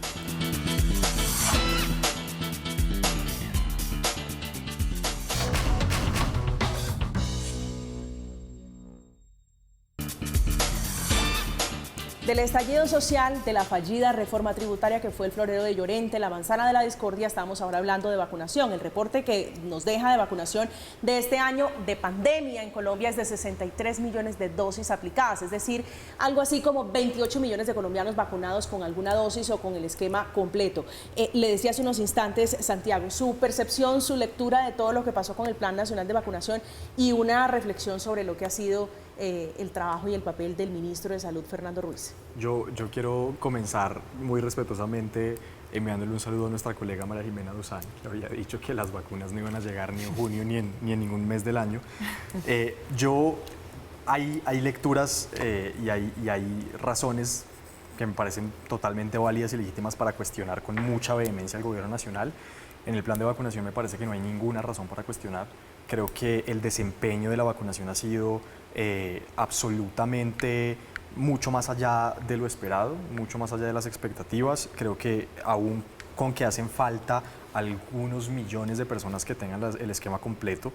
A: Del estallido social, de la fallida reforma tributaria que fue el florero de Llorente, la manzana de la discordia, estamos ahora hablando de vacunación. El reporte que nos deja de vacunación de este año de pandemia en Colombia es de 63 millones de dosis aplicadas, es decir, algo así como 28 millones de colombianos vacunados con alguna dosis o con el esquema completo. Le decía hace unos instantes, Santiago, su percepción, su lectura de todo lo que pasó con el Plan Nacional de Vacunación y una reflexión sobre lo que ha sido el trabajo y el papel del ministro de Salud, Fernando Ruiz.
C: Yo quiero comenzar muy respetuosamente enviándole un saludo a nuestra colega María Jimena Duzán, que había dicho que las vacunas no iban a llegar ni en junio ni en ningún mes del año. Hay lecturas y hay razones que me parecen totalmente válidas y legítimas para cuestionar con mucha vehemencia al gobierno nacional. En el plan de vacunación me parece que no hay ninguna razón para cuestionar. Creo que el desempeño de la vacunación ha sido absolutamente mucho más allá de lo esperado, mucho más allá de las expectativas. Creo que aún con que hacen falta algunos millones de personas que tengan el esquema completo,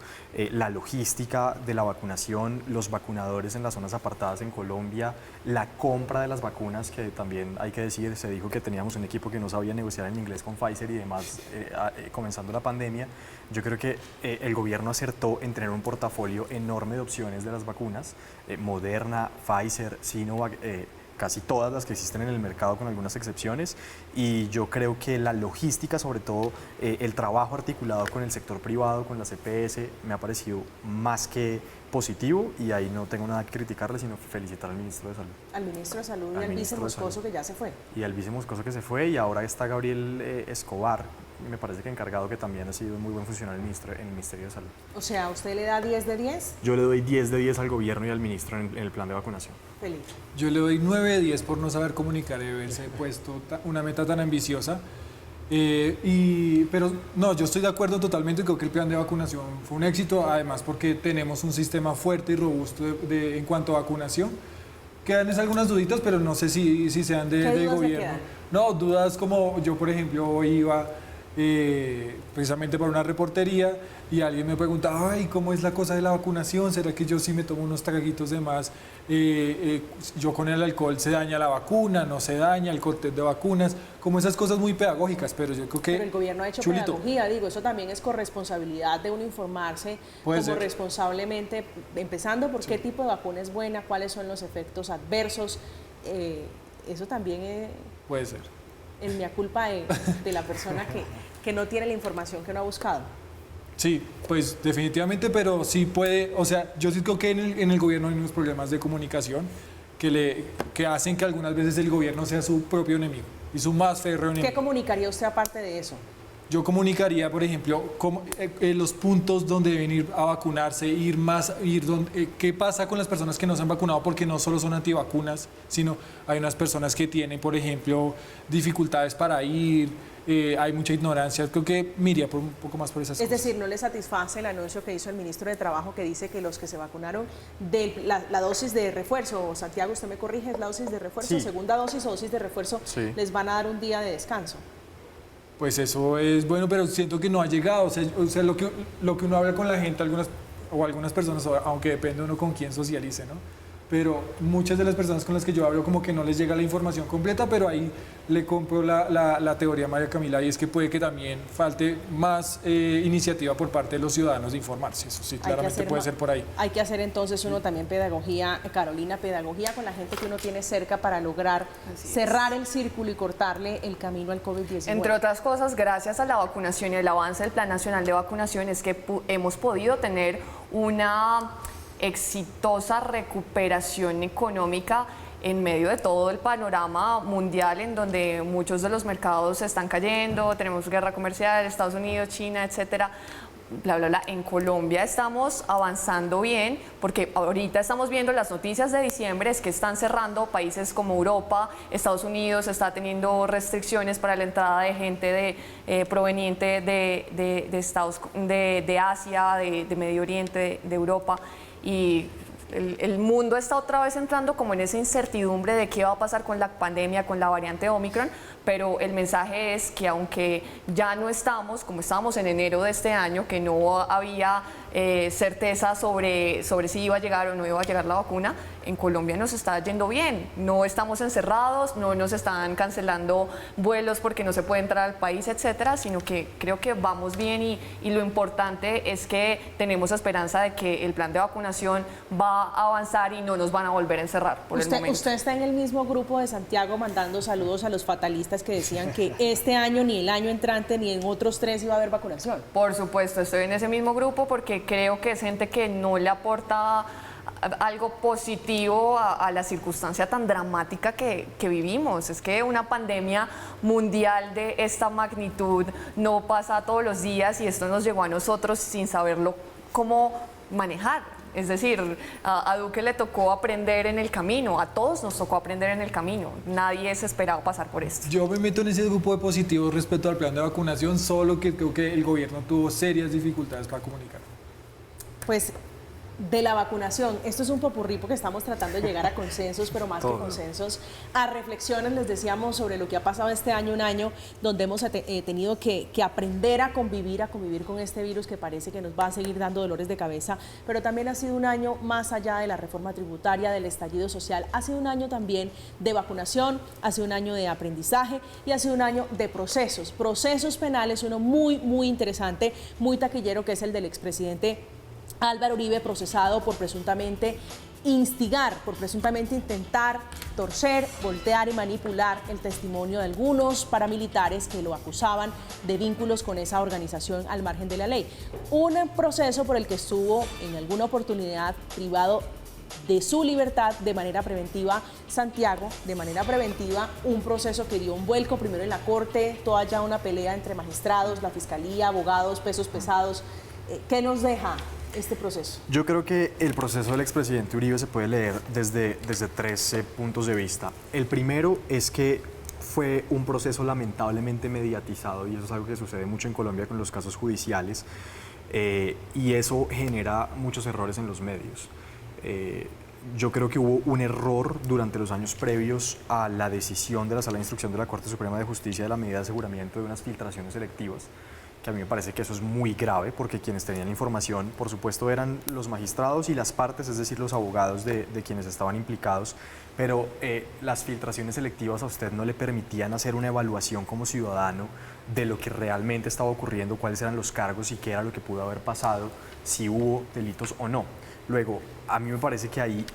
C: la logística de la vacunación, los vacunadores en las zonas apartadas en Colombia, la compra de las vacunas, que también hay que decir, se dijo que teníamos un equipo que no sabía negociar en inglés con Pfizer y demás, comenzando la pandemia. Yo creo que el gobierno acertó en tener un portafolio enorme de opciones de las vacunas, Moderna, Pfizer, Sinovac, casi todas las que existen en el mercado con algunas excepciones, y yo creo que la logística, sobre todo el trabajo articulado con el sector privado, con la CPS, me ha parecido más que positivo, y ahí no tengo nada que criticarle, sino felicitar al ministro de Salud.
A: Al ministro de Salud y al vice Moscoso, que ya se fue.
C: Y al vice Moscoso, que se fue, y ahora está Gabriel Escobar, me parece que encargado, que también ha sido muy buen funcionario en el Ministerio de Salud.
A: O sea, ¿usted le da 10 de 10?
C: Yo le doy 10 de 10 al gobierno y al ministro en el plan de vacunación.
A: Feliz.
F: Yo le doy 9 de 10 por no saber comunicar y haberse puesto una meta tan ambiciosa. Pero no, yo estoy de acuerdo totalmente, creo que el plan de vacunación fue un éxito, además porque tenemos un sistema fuerte y robusto en cuanto a vacunación. Quedan algunas duditas, pero no sé si sean de gobierno. No, dudas como yo, por ejemplo, hoy iba precisamente para una reportería y alguien me preguntaba, ay, ¿cómo es la cosa de la vacunación? ¿Será que yo sí me tomo unos traguitos de más? Yo con el alcohol se daña la vacuna, no se daña el cóctel de vacunas, como esas cosas muy pedagógicas, pero yo creo que...
A: Pero el gobierno ha hecho pedagogía, digo, eso también es corresponsabilidad de uno informarse como responsablemente, empezando por qué tipo de vacuna es buena, cuáles son los efectos adversos, eso también
F: puede ser.
A: Es mea culpa de la persona que no tiene la información, que no ha buscado.
F: Sí, pues definitivamente, pero sí puede, o sea, yo sí creo que en el gobierno hay unos problemas de comunicación que hacen que algunas veces el gobierno sea su propio enemigo y su más férreo enemigo.
A: ¿Qué comunicaría usted aparte de eso?
F: Yo comunicaría, por ejemplo, los puntos donde deben ir a vacunarse, qué pasa con las personas que no se han vacunado, porque no solo son antivacunas, sino hay unas personas que tienen, por ejemplo, dificultades para ir, hay mucha ignorancia. Creo que miraría un poco más por esas cosas.
A: Es decir, ¿no le satisface el anuncio que hizo el ministro de Trabajo, que dice que los que se vacunaron de la dosis de refuerzo, Santiago, usted me corrige, es la dosis de refuerzo,
C: sí,
A: segunda dosis o dosis de refuerzo,
C: sí,
A: les van a dar un día de descanso?
F: Pues eso es bueno, pero siento que no ha llegado. O sea, lo que uno habla con la gente, algunas personas, aunque depende uno con quién socialice, ¿no? pero muchas de las personas con las que yo hablo como que no les llega la información completa, pero ahí le compro la teoría a María Camila, y es que puede que también falte más iniciativa por parte de los ciudadanos de informarse. Eso sí, claramente puede ser por ahí.
A: Hay que hacer entonces uno también pedagogía, Carolina, pedagogía con la gente que uno tiene cerca para lograr cerrar el círculo y cortarle el camino al COVID-19.
B: Entre otras cosas, gracias a la vacunación y el avance del Plan Nacional de Vacunación es que hemos podido tener una exitosa recuperación económica en medio de todo el panorama mundial, en donde muchos de los mercados se están cayendo, tenemos guerra comercial, Estados Unidos, China, etcétera, bla, bla, bla. En Colombia estamos avanzando bien, porque ahorita estamos viendo las noticias de diciembre, es que están cerrando países como Europa, Estados Unidos está teniendo restricciones para la entrada de gente proveniente de Asia, de Medio Oriente, de Europa, y el mundo está otra vez entrando como en esa incertidumbre de qué va a pasar con la pandemia, con la variante Omicron, pero el mensaje es que aunque ya no estamos como estábamos en enero de este año, que no había certeza sobre si iba a llegar o no iba a llegar la vacuna, en Colombia nos está yendo bien, no estamos encerrados, no nos están cancelando vuelos porque no se puede entrar al país, etcétera, sino que creo que vamos bien, y lo importante es que tenemos esperanza de que el plan de vacunación va a avanzar y no nos van a volver a encerrar por el momento.
A: Usted está en el mismo grupo de Santiago mandando saludos a los fatalistas que decían que este año, ni el año entrante, ni en otros 3 iba a haber vacunación.
B: Por supuesto, estoy en ese mismo grupo porque creo que es gente que no le aporta algo positivo a la circunstancia tan dramática que vivimos. Es que una pandemia mundial de esta magnitud no pasa todos los días, y esto nos llegó a nosotros sin saberlo cómo manejar. Es decir, a Duque le tocó aprender en el camino, a todos nos tocó aprender en el camino. Nadie es esperado pasar por esto.
F: Yo me meto en ese grupo de positivos respecto al plan de vacunación, solo que creo que el gobierno tuvo serias dificultades para comunicar.
A: Pues de la vacunación, esto es un popurrí porque estamos tratando de llegar a consensos, pero más que consensos, a reflexiones, les decíamos, sobre lo que ha pasado este año, un año donde hemos tenido que aprender a convivir con este virus que parece que nos va a seguir dando dolores de cabeza, pero también ha sido un año más allá de la reforma tributaria, del estallido social, ha sido un año también de vacunación, ha sido un año de aprendizaje y ha sido un año de procesos penales, uno muy, muy interesante, muy taquillero, que es el del expresidente Álvaro Uribe, procesado por presuntamente instigar, por presuntamente intentar torcer, voltear y manipular el testimonio de algunos paramilitares que lo acusaban de vínculos con esa organización al margen de la ley. Un proceso por el que estuvo en alguna oportunidad privado de su libertad de manera preventiva Santiago, de manera preventiva, un proceso que dio un vuelco primero en la Corte, toda ya una pelea entre magistrados, la Fiscalía, abogados, pesos pesados. ¿Qué nos deja este proceso?
C: Yo creo que el proceso del expresidente Uribe se puede leer desde 13 puntos de vista. El primero es que fue un proceso lamentablemente mediatizado, y eso es algo que sucede mucho en Colombia con los casos judiciales, y eso genera muchos errores en los medios. Yo creo que hubo un error durante los años previos a la decisión de la Sala de Instrucción de la Corte Suprema de Justicia de la medida de aseguramiento de unas filtraciones selectivas, que a mí me parece que eso es muy grave, porque quienes tenían información, por supuesto, eran los magistrados y las partes, es decir, los abogados de quienes estaban implicados, pero las filtraciones selectivas a usted no le permitían hacer una evaluación como ciudadano de lo que realmente estaba ocurriendo, cuáles eran los cargos y qué era lo que pudo haber pasado, si hubo delitos o no. Luego, a mí me parece que ahí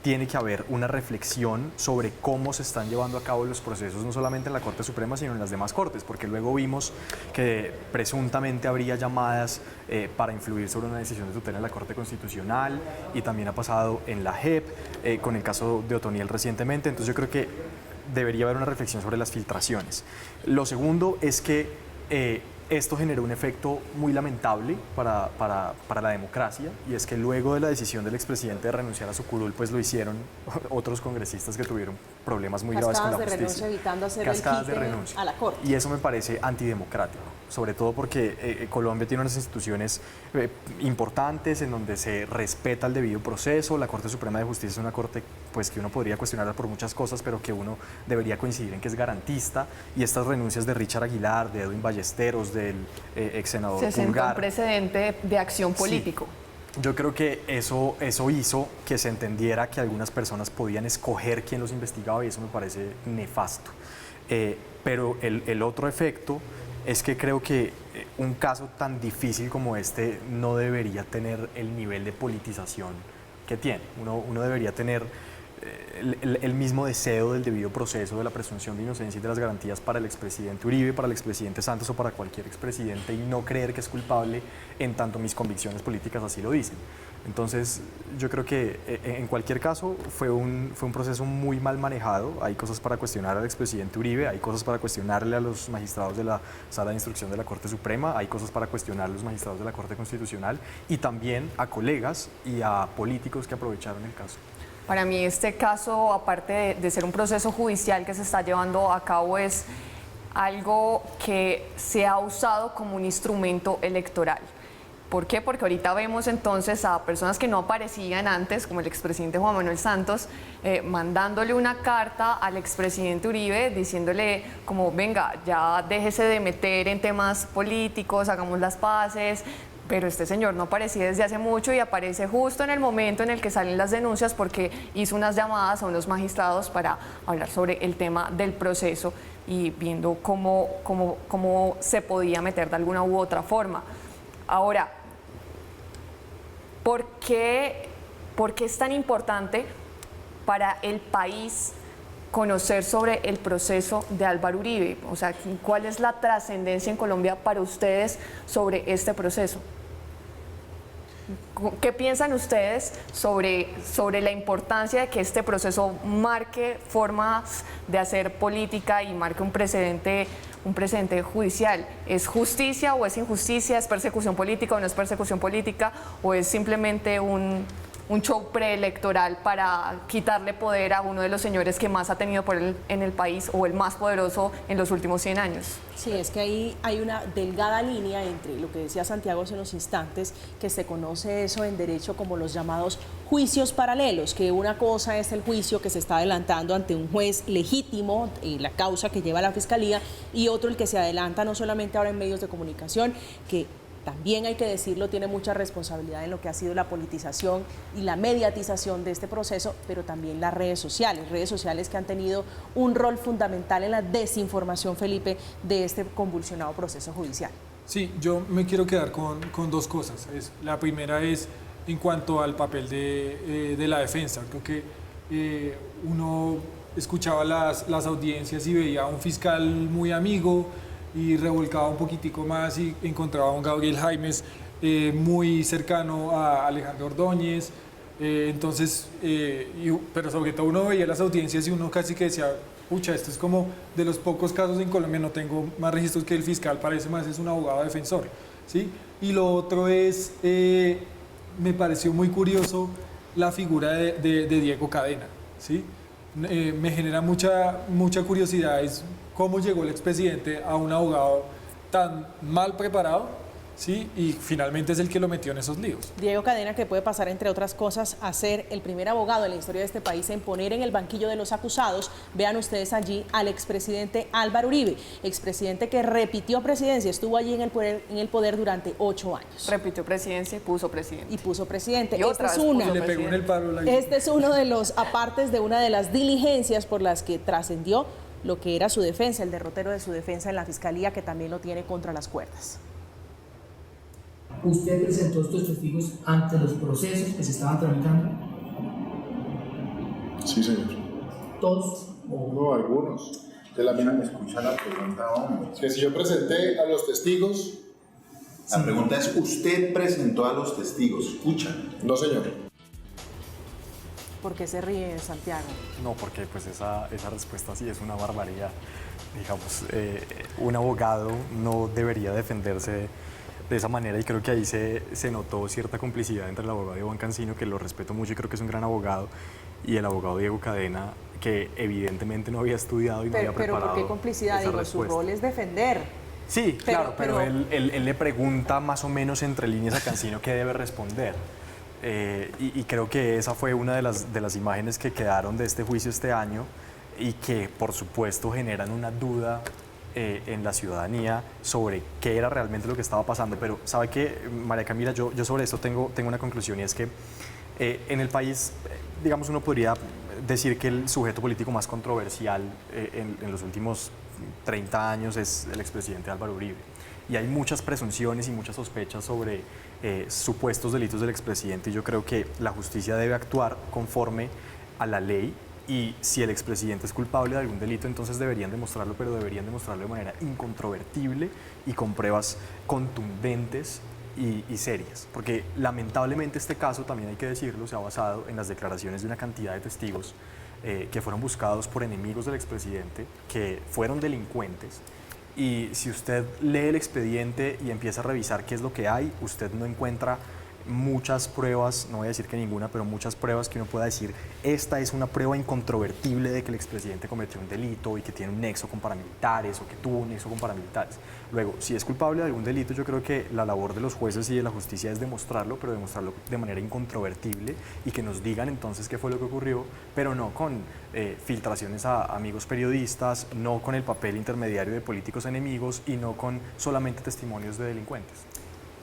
C: tiene que haber una reflexión sobre cómo se están llevando a cabo los procesos, no solamente en la Corte Suprema, sino en las demás cortes, porque luego vimos que presuntamente habría llamadas para influir sobre una decisión de tutela en la Corte Constitucional, y también ha pasado en la JEP, con el caso de Otoniel recientemente. Entonces yo creo que debería haber una reflexión sobre las filtraciones. Lo segundo es que esto generó un efecto muy lamentable para la democracia, y es que luego de la decisión del expresidente de renunciar a su curul, pues lo hicieron otros congresistas que tuvieron problemas muy graves con la justicia.
A: Cascadas de renuncia, evitando hacer
C: Cascadas
A: el
C: de
A: quite
C: renuncia.
A: a la Corte.
C: Y eso me parece antidemocrático, sobre todo porque Colombia tiene unas instituciones importantes en donde se respeta el debido proceso. La Corte Suprema de Justicia es una corte pues que uno podría cuestionarla por muchas cosas, pero que uno debería coincidir en que es garantista, y estas renuncias de Richard Aguilar, de Edwin Ballesteros, del ex senador
B: Se sentó
C: Pulgar,
B: un precedente de acción político.
C: Sí. Yo creo que eso hizo que se entendiera que algunas personas podían escoger quién los investigaba y eso me parece nefasto. Pero el otro efecto es que creo que un caso tan difícil como este no debería tener el nivel de politización que tiene. Uno debería tener el mismo deseo del debido proceso, de la presunción de inocencia y de las garantías para el expresidente Uribe, para el expresidente Santos o para cualquier expresidente, y no creer que es culpable en tanto mis convicciones políticas así lo dicen. Entonces, yo creo que en cualquier caso fue un proceso muy mal manejado. Hay cosas para cuestionar al expresidente Uribe, hay cosas para cuestionarle a los magistrados de la Sala de Instrucción de la Corte Suprema, hay cosas para cuestionar a los magistrados de la Corte Constitucional y también a colegas y a políticos que aprovecharon el caso.
B: Para mí este caso, aparte de ser un proceso judicial que se está llevando a cabo, es algo que se ha usado como un instrumento electoral. ¿Por qué? Porque ahorita vemos entonces a personas que no aparecían antes, como el expresidente Juan Manuel Santos, mandándole una carta al expresidente Uribe diciéndole como, venga, ya déjese de meter en temas políticos, hagamos las paces. Pero este señor no aparecía desde hace mucho y aparece justo en el momento en el que salen las denuncias porque hizo unas llamadas a unos magistrados para hablar sobre el tema del proceso y viendo cómo se podía meter de alguna u otra forma. Ahora, ¿por qué es tan importante para el país conocer sobre el proceso de Álvaro Uribe? O sea, ¿cuál es la trascendencia en Colombia para ustedes sobre este proceso? ¿Qué piensan ustedes sobre la importancia de que este proceso marque formas de hacer política y marque un precedente judicial? ¿Es justicia o es injusticia? ¿Es persecución política o no es persecución política? ¿O es simplemente un show preelectoral para quitarle poder a uno de los señores que más ha tenido poder en el país o el más poderoso en los últimos 100 años?
A: Sí, es que ahí hay una delgada línea entre lo que decía Santiago hace unos instantes, que se conoce eso en derecho como los llamados juicios paralelos, que una cosa es el juicio que se está adelantando ante un juez legítimo, la causa que lleva la Fiscalía, y otro el que se adelanta no solamente ahora en medios de comunicación, que también hay que decirlo, tiene mucha responsabilidad en lo que ha sido la politización y la mediatización de este proceso, pero también las redes sociales que han tenido un rol fundamental en la desinformación, Felipe, de este convulsionado proceso judicial.
F: Sí, yo me quiero quedar con dos cosas. La primera es en cuanto al papel de la defensa. Creo que uno escuchaba las audiencias y veía a un fiscal muy amigo, y revolcaba un poquitico más y encontraba a un Gabriel Jaimes muy cercano a Alejandro Ordóñez, pero sobre todo uno veía las audiencias y uno casi que decía, pucha, esto es como de los pocos casos en Colombia, no tengo más registros que el fiscal, parece más es un abogado defensor, ¿sí? Y lo otro es, me pareció muy curioso la figura de Diego Cadena, ¿sí? Me genera mucha curiosidad, es cómo llegó el expresidente a un abogado tan mal preparado, ¿sí? Y finalmente es el que lo metió en esos líos.
A: Diego Cadena, que puede pasar, entre otras cosas, a ser el primer abogado en la historia de este país en poner en el banquillo de los acusados, vean ustedes allí, al expresidente Álvaro Uribe, expresidente que repitió presidencia, estuvo allí en el poder durante 8 años.
B: Repitió presidencia y puso presidente.
A: Y puso presidente.
B: Y otra vez puso
F: le pegó en el palo.
A: Este es uno de los apartes de una de las diligencias por las que trascendió lo que era su defensa, el derrotero de su defensa en la Fiscalía, que también lo tiene contra las cuerdas.
H: ¿Usted presentó estos testigos ante los procesos que se estaban tramitando?
I: Sí, señor.
H: ¿Todos?
I: No, algunos. De la misma me escucha la pregunta, hombre. Que si yo presenté a los testigos.
J: La pregunta es, ¿usted presentó a los testigos? Escucha.
I: No, señor.
A: ¿Por qué se ríe, Santiago?
C: No, porque pues esa respuesta sí es una barbaridad. Digamos, un abogado no debería defenderse de esa manera y creo que ahí se notó cierta complicidad entre el abogado Iván Cancino, que lo respeto mucho y creo que es un gran abogado, y el abogado Diego Cadena, que evidentemente no había estudiado y no había preparado.
A: Pero ¿por qué complicidad? Digo, su rol es defender.
C: Sí, claro, pero él le pregunta más o menos entre líneas a Cancino qué debe responder. Y creo que esa fue una de las imágenes que quedaron de este juicio este año y que por supuesto generan una duda en la ciudadanía sobre qué era realmente lo que estaba pasando. Pero ¿sabe qué, María Camila? Yo sobre esto tengo una conclusión, y es que en el país, digamos, uno podría decir que el sujeto político más controversial en los últimos 30 años es el expresidente Álvaro Uribe. Y hay muchas presunciones y muchas sospechas sobre supuestos delitos del expresidente, y yo creo que la justicia debe actuar conforme a la ley, y si el expresidente es culpable de algún delito, entonces deberían demostrarlo, pero deberían demostrarlo de manera incontrovertible y con pruebas contundentes y serias, porque lamentablemente este caso, también hay que decirlo, se ha basado en las declaraciones de una cantidad de testigos que fueron buscados por enemigos del expresidente, que fueron delincuentes. Y si usted lee el expediente y empieza a revisar qué es lo que hay, usted no encuentra muchas pruebas, no voy a decir que ninguna, pero muchas pruebas que uno pueda decir, esta es una prueba incontrovertible de que el expresidente cometió un delito y que tiene un nexo con paramilitares o que tuvo un nexo con paramilitares. Luego, si es culpable de algún delito, yo creo que la labor de los jueces y de la justicia es demostrarlo, pero demostrarlo de manera incontrovertible, y que nos digan entonces qué fue lo que ocurrió, pero no con filtraciones a amigos periodistas, no con el papel intermediario de políticos enemigos y no con solamente testimonios de delincuentes.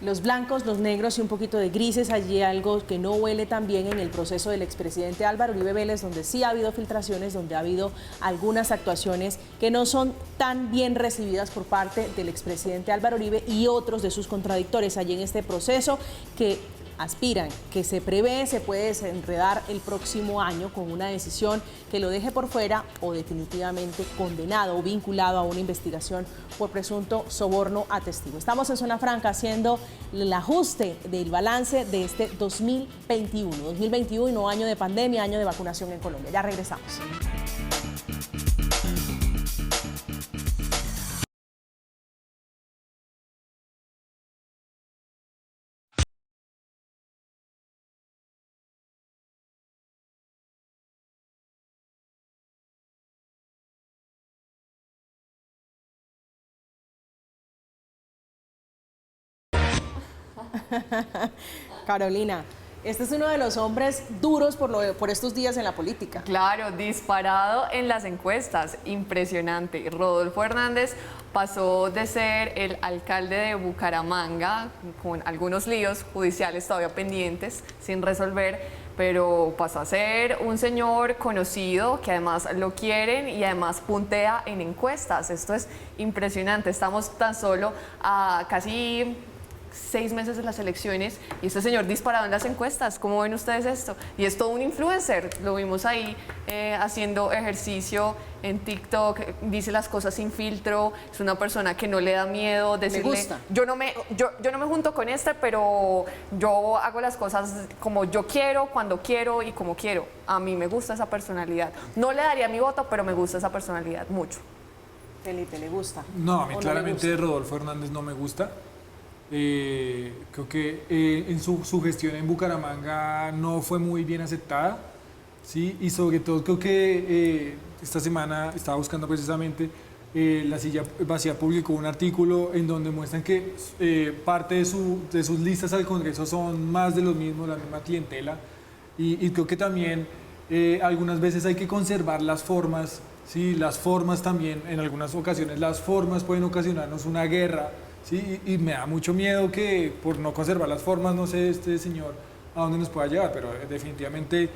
A: Los blancos, los negros y un poquito de grises, allí algo que no huele tan bien en el proceso del expresidente Álvaro Uribe Vélez, donde sí ha habido filtraciones, donde ha habido algunas actuaciones que no son tan bien recibidas por parte del expresidente Álvaro Uribe y otros de sus contradictores allí en este proceso, que aspiran, que se prevé se puede desenredar el próximo año con una decisión que lo deje por fuera o definitivamente condenado o vinculado a una investigación por presunto soborno a testigo. Estamos en Zona Franca haciendo el ajuste del balance de este 2021, año de pandemia, año de vacunación en Colombia. Ya regresamos. Carolina, este es uno de los hombres duros por estos días en la política.
B: Claro, disparado en las encuestas, impresionante. Rodolfo Hernández pasó de ser el alcalde de Bucaramanga, con algunos líos judiciales todavía pendientes, sin resolver, pero pasó a ser un señor conocido, que además lo quieren y además puntea en encuestas. Esto es impresionante. Estamos tan solo a casi 6 meses de las elecciones y este señor disparado en las encuestas. ¿Cómo ven ustedes esto? Y es todo un influencer, lo vimos ahí haciendo ejercicio en TikTok, dice las cosas sin filtro, es una persona que no le da miedo decirle,
A: me gusta.
B: yo no me junto con pero yo hago las cosas como yo quiero, cuando quiero y como quiero. A mí me gusta esa personalidad. No le daría mi voto, pero me gusta esa personalidad mucho.
A: Felipe, ¿le gusta?
F: No, a mí claramente
A: no
F: Rodolfo Hernández no me gusta. Creo que en su gestión en Bucaramanga no fue muy bien aceptada, ¿sí? Y sobre todo creo que esta semana estaba buscando precisamente La Silla Vacía publicó un artículo en donde muestran que parte de sus listas al Congreso son más de los mismos, la misma clientela, y creo que también algunas veces hay que conservar las formas, ¿sí? Las formas también, en algunas ocasiones las formas pueden ocasionarnos una guerra. Sí, y me da mucho miedo que por no conservar las formas, no sé este señor a dónde nos pueda llevar, pero definitivamente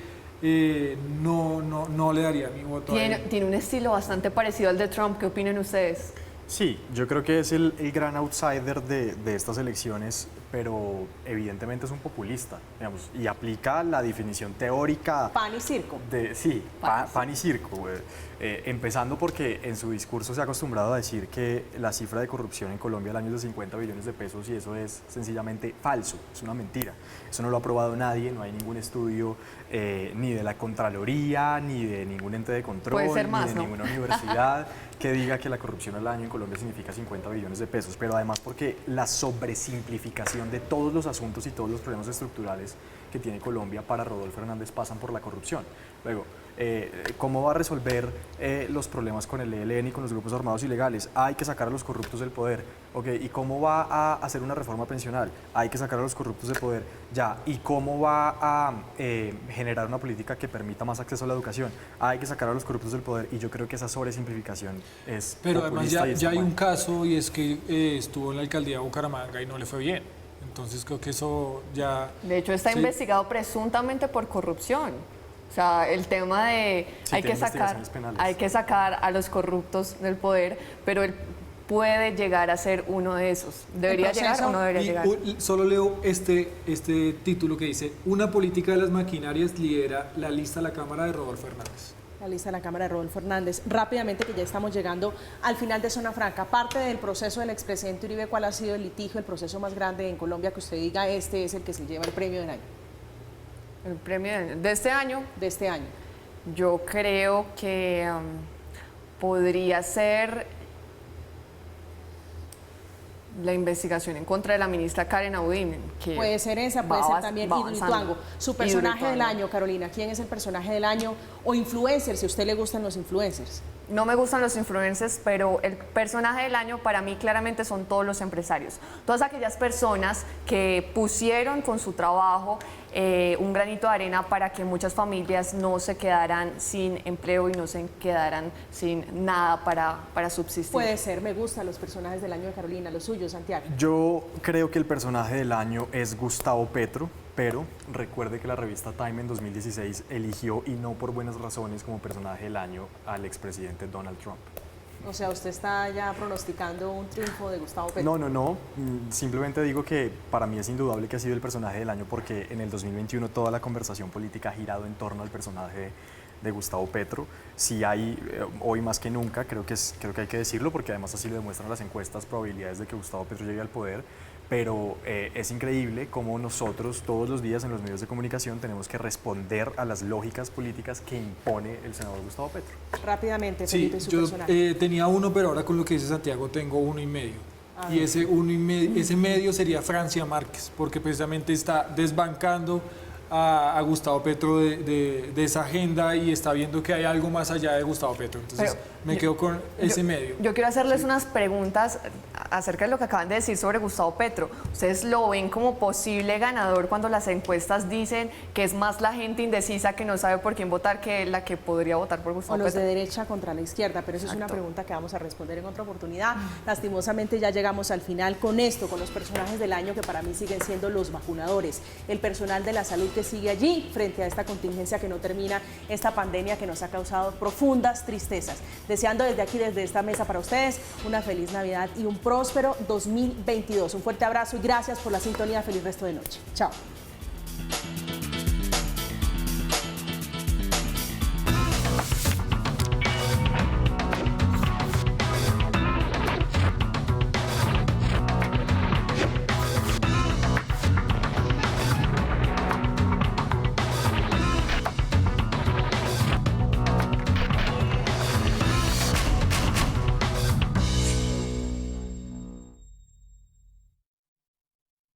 F: no le daría mi voto a él.
B: Tiene un estilo bastante parecido al de Trump. ¿Qué opinan ustedes?
C: Sí, yo creo que es el gran outsider de estas elecciones, pero evidentemente es un populista, digamos, y aplica la definición teórica...
A: Pan y circo.
C: Sí, pan y circo. Empezando porque en su discurso se ha acostumbrado a decir que la cifra de corrupción en Colombia al año es de 50 billones de pesos, y eso es sencillamente falso, es una mentira. Eso no lo ha probado nadie, no hay ningún estudio ni de la Contraloría, ni de ningún ente de control,
B: Puede ser más,
C: ni de ninguna universidad que diga que la corrupción al año en Colombia significa 50 billones de pesos, pero además porque la sobresimplificación de todos los asuntos y todos los problemas estructurales que tiene Colombia para Rodolfo Hernández pasan por la corrupción. Luego, ¿Cómo va a resolver los problemas con el ELN y con los grupos armados ilegales? Hay que sacar a los corruptos del poder. ¿Y cómo va a hacer una reforma pensional? Hay que sacar a los corruptos del poder. Ya. ¿Y cómo va a generar una política que permita más acceso a la educación? Hay que sacar a los corruptos del poder. Y yo creo que esa sobresimplificación es
F: Pero además
C: populista
F: ya hay un caso, y es que estuvo en la alcaldía de Bucaramanga y no le fue bien. Entonces creo que eso ya...
B: De hecho está investigado presuntamente por corrupción. O sea, el tema de hay que sacar a los corruptos del poder, pero él puede llegar a ser uno de esos. ¿Debería llegar o no debería llegar?
F: Solo leo este título que dice: una política de las maquinarias lidera la lista de la Cámara de Rodolfo Hernández.
A: La lista de la Cámara de Rodolfo Hernández. Rápidamente, que ya estamos llegando al final de Zona Franca. Aparte del proceso del expresidente Uribe, ¿cuál ha sido el litigio, el proceso más grande en Colombia que usted diga este es el que se lleva el premio del año?
B: El premio de este año.
A: De este año.
B: Yo creo que podría ser la investigación en contra de la ministra Karen Audine. Que
A: puede ser esa, puede ser también Hidroituango. Su personaje del año, Carolina, ¿quién es el personaje del año? O influencer, si a usted le gustan los influencers.
B: No me gustan los influencers, pero el personaje del año para mí claramente son todos los empresarios. Todas aquellas personas que pusieron con su trabajo un granito de arena para que muchas familias no se quedaran sin empleo y no se quedaran sin nada para subsistir.
A: Puede ser, me gustan los personajes del año de Carolina, los suyos, Santiago.
C: Yo creo que el personaje del año es Gustavo Petro, pero recuerde que la revista Time en 2016 eligió, y no por buenas razones, como personaje del año al expresidente Donald Trump.
A: O sea, ¿usted está ya pronosticando un triunfo de Gustavo Petro?
C: No. Simplemente digo que para mí es indudable que ha sido el personaje del año, porque en el 2021 toda la conversación política ha girado en torno al personaje de Gustavo Petro. Si hay, hoy más que nunca, creo que hay que decirlo, porque además así lo demuestran las encuestas, probabilidades de que Gustavo Petro llegue al poder. Pero es increíble cómo nosotros todos los días en los medios de comunicación tenemos que responder a las lógicas políticas que impone el senador Gustavo Petro.
A: Rápidamente, Felipe,
F: sí,
A: su personaje.
F: Tenía uno, pero ahora con lo que dice Santiago tengo 1,5. Y ese medio sería Francia Márquez, porque precisamente está desbancando a Gustavo Petro de esa agenda y está viendo que hay algo más allá de Gustavo Petro. Entonces me quedo con ese medio.
B: Yo quiero hacerles unas preguntas acerca de lo que acaban de decir sobre Gustavo Petro. ¿Ustedes lo ven como posible ganador cuando las encuestas dicen que es más la gente indecisa que no sabe por quién votar que la que podría votar por Gustavo Petro?
A: O los de derecha contra la izquierda, pero eso es una pregunta que vamos a responder en otra oportunidad. Lastimosamente ya llegamos al final con esto, con los personajes del año que para mí siguen siendo los vacunadores, el personal de la salud que sigue allí frente a esta contingencia que no termina, esta pandemia que nos ha causado profundas tristezas. Deseando desde aquí, desde esta mesa para ustedes, una feliz Navidad y un próspero 2022. Un fuerte abrazo y gracias por la sintonía. Feliz resto de noche. Chao.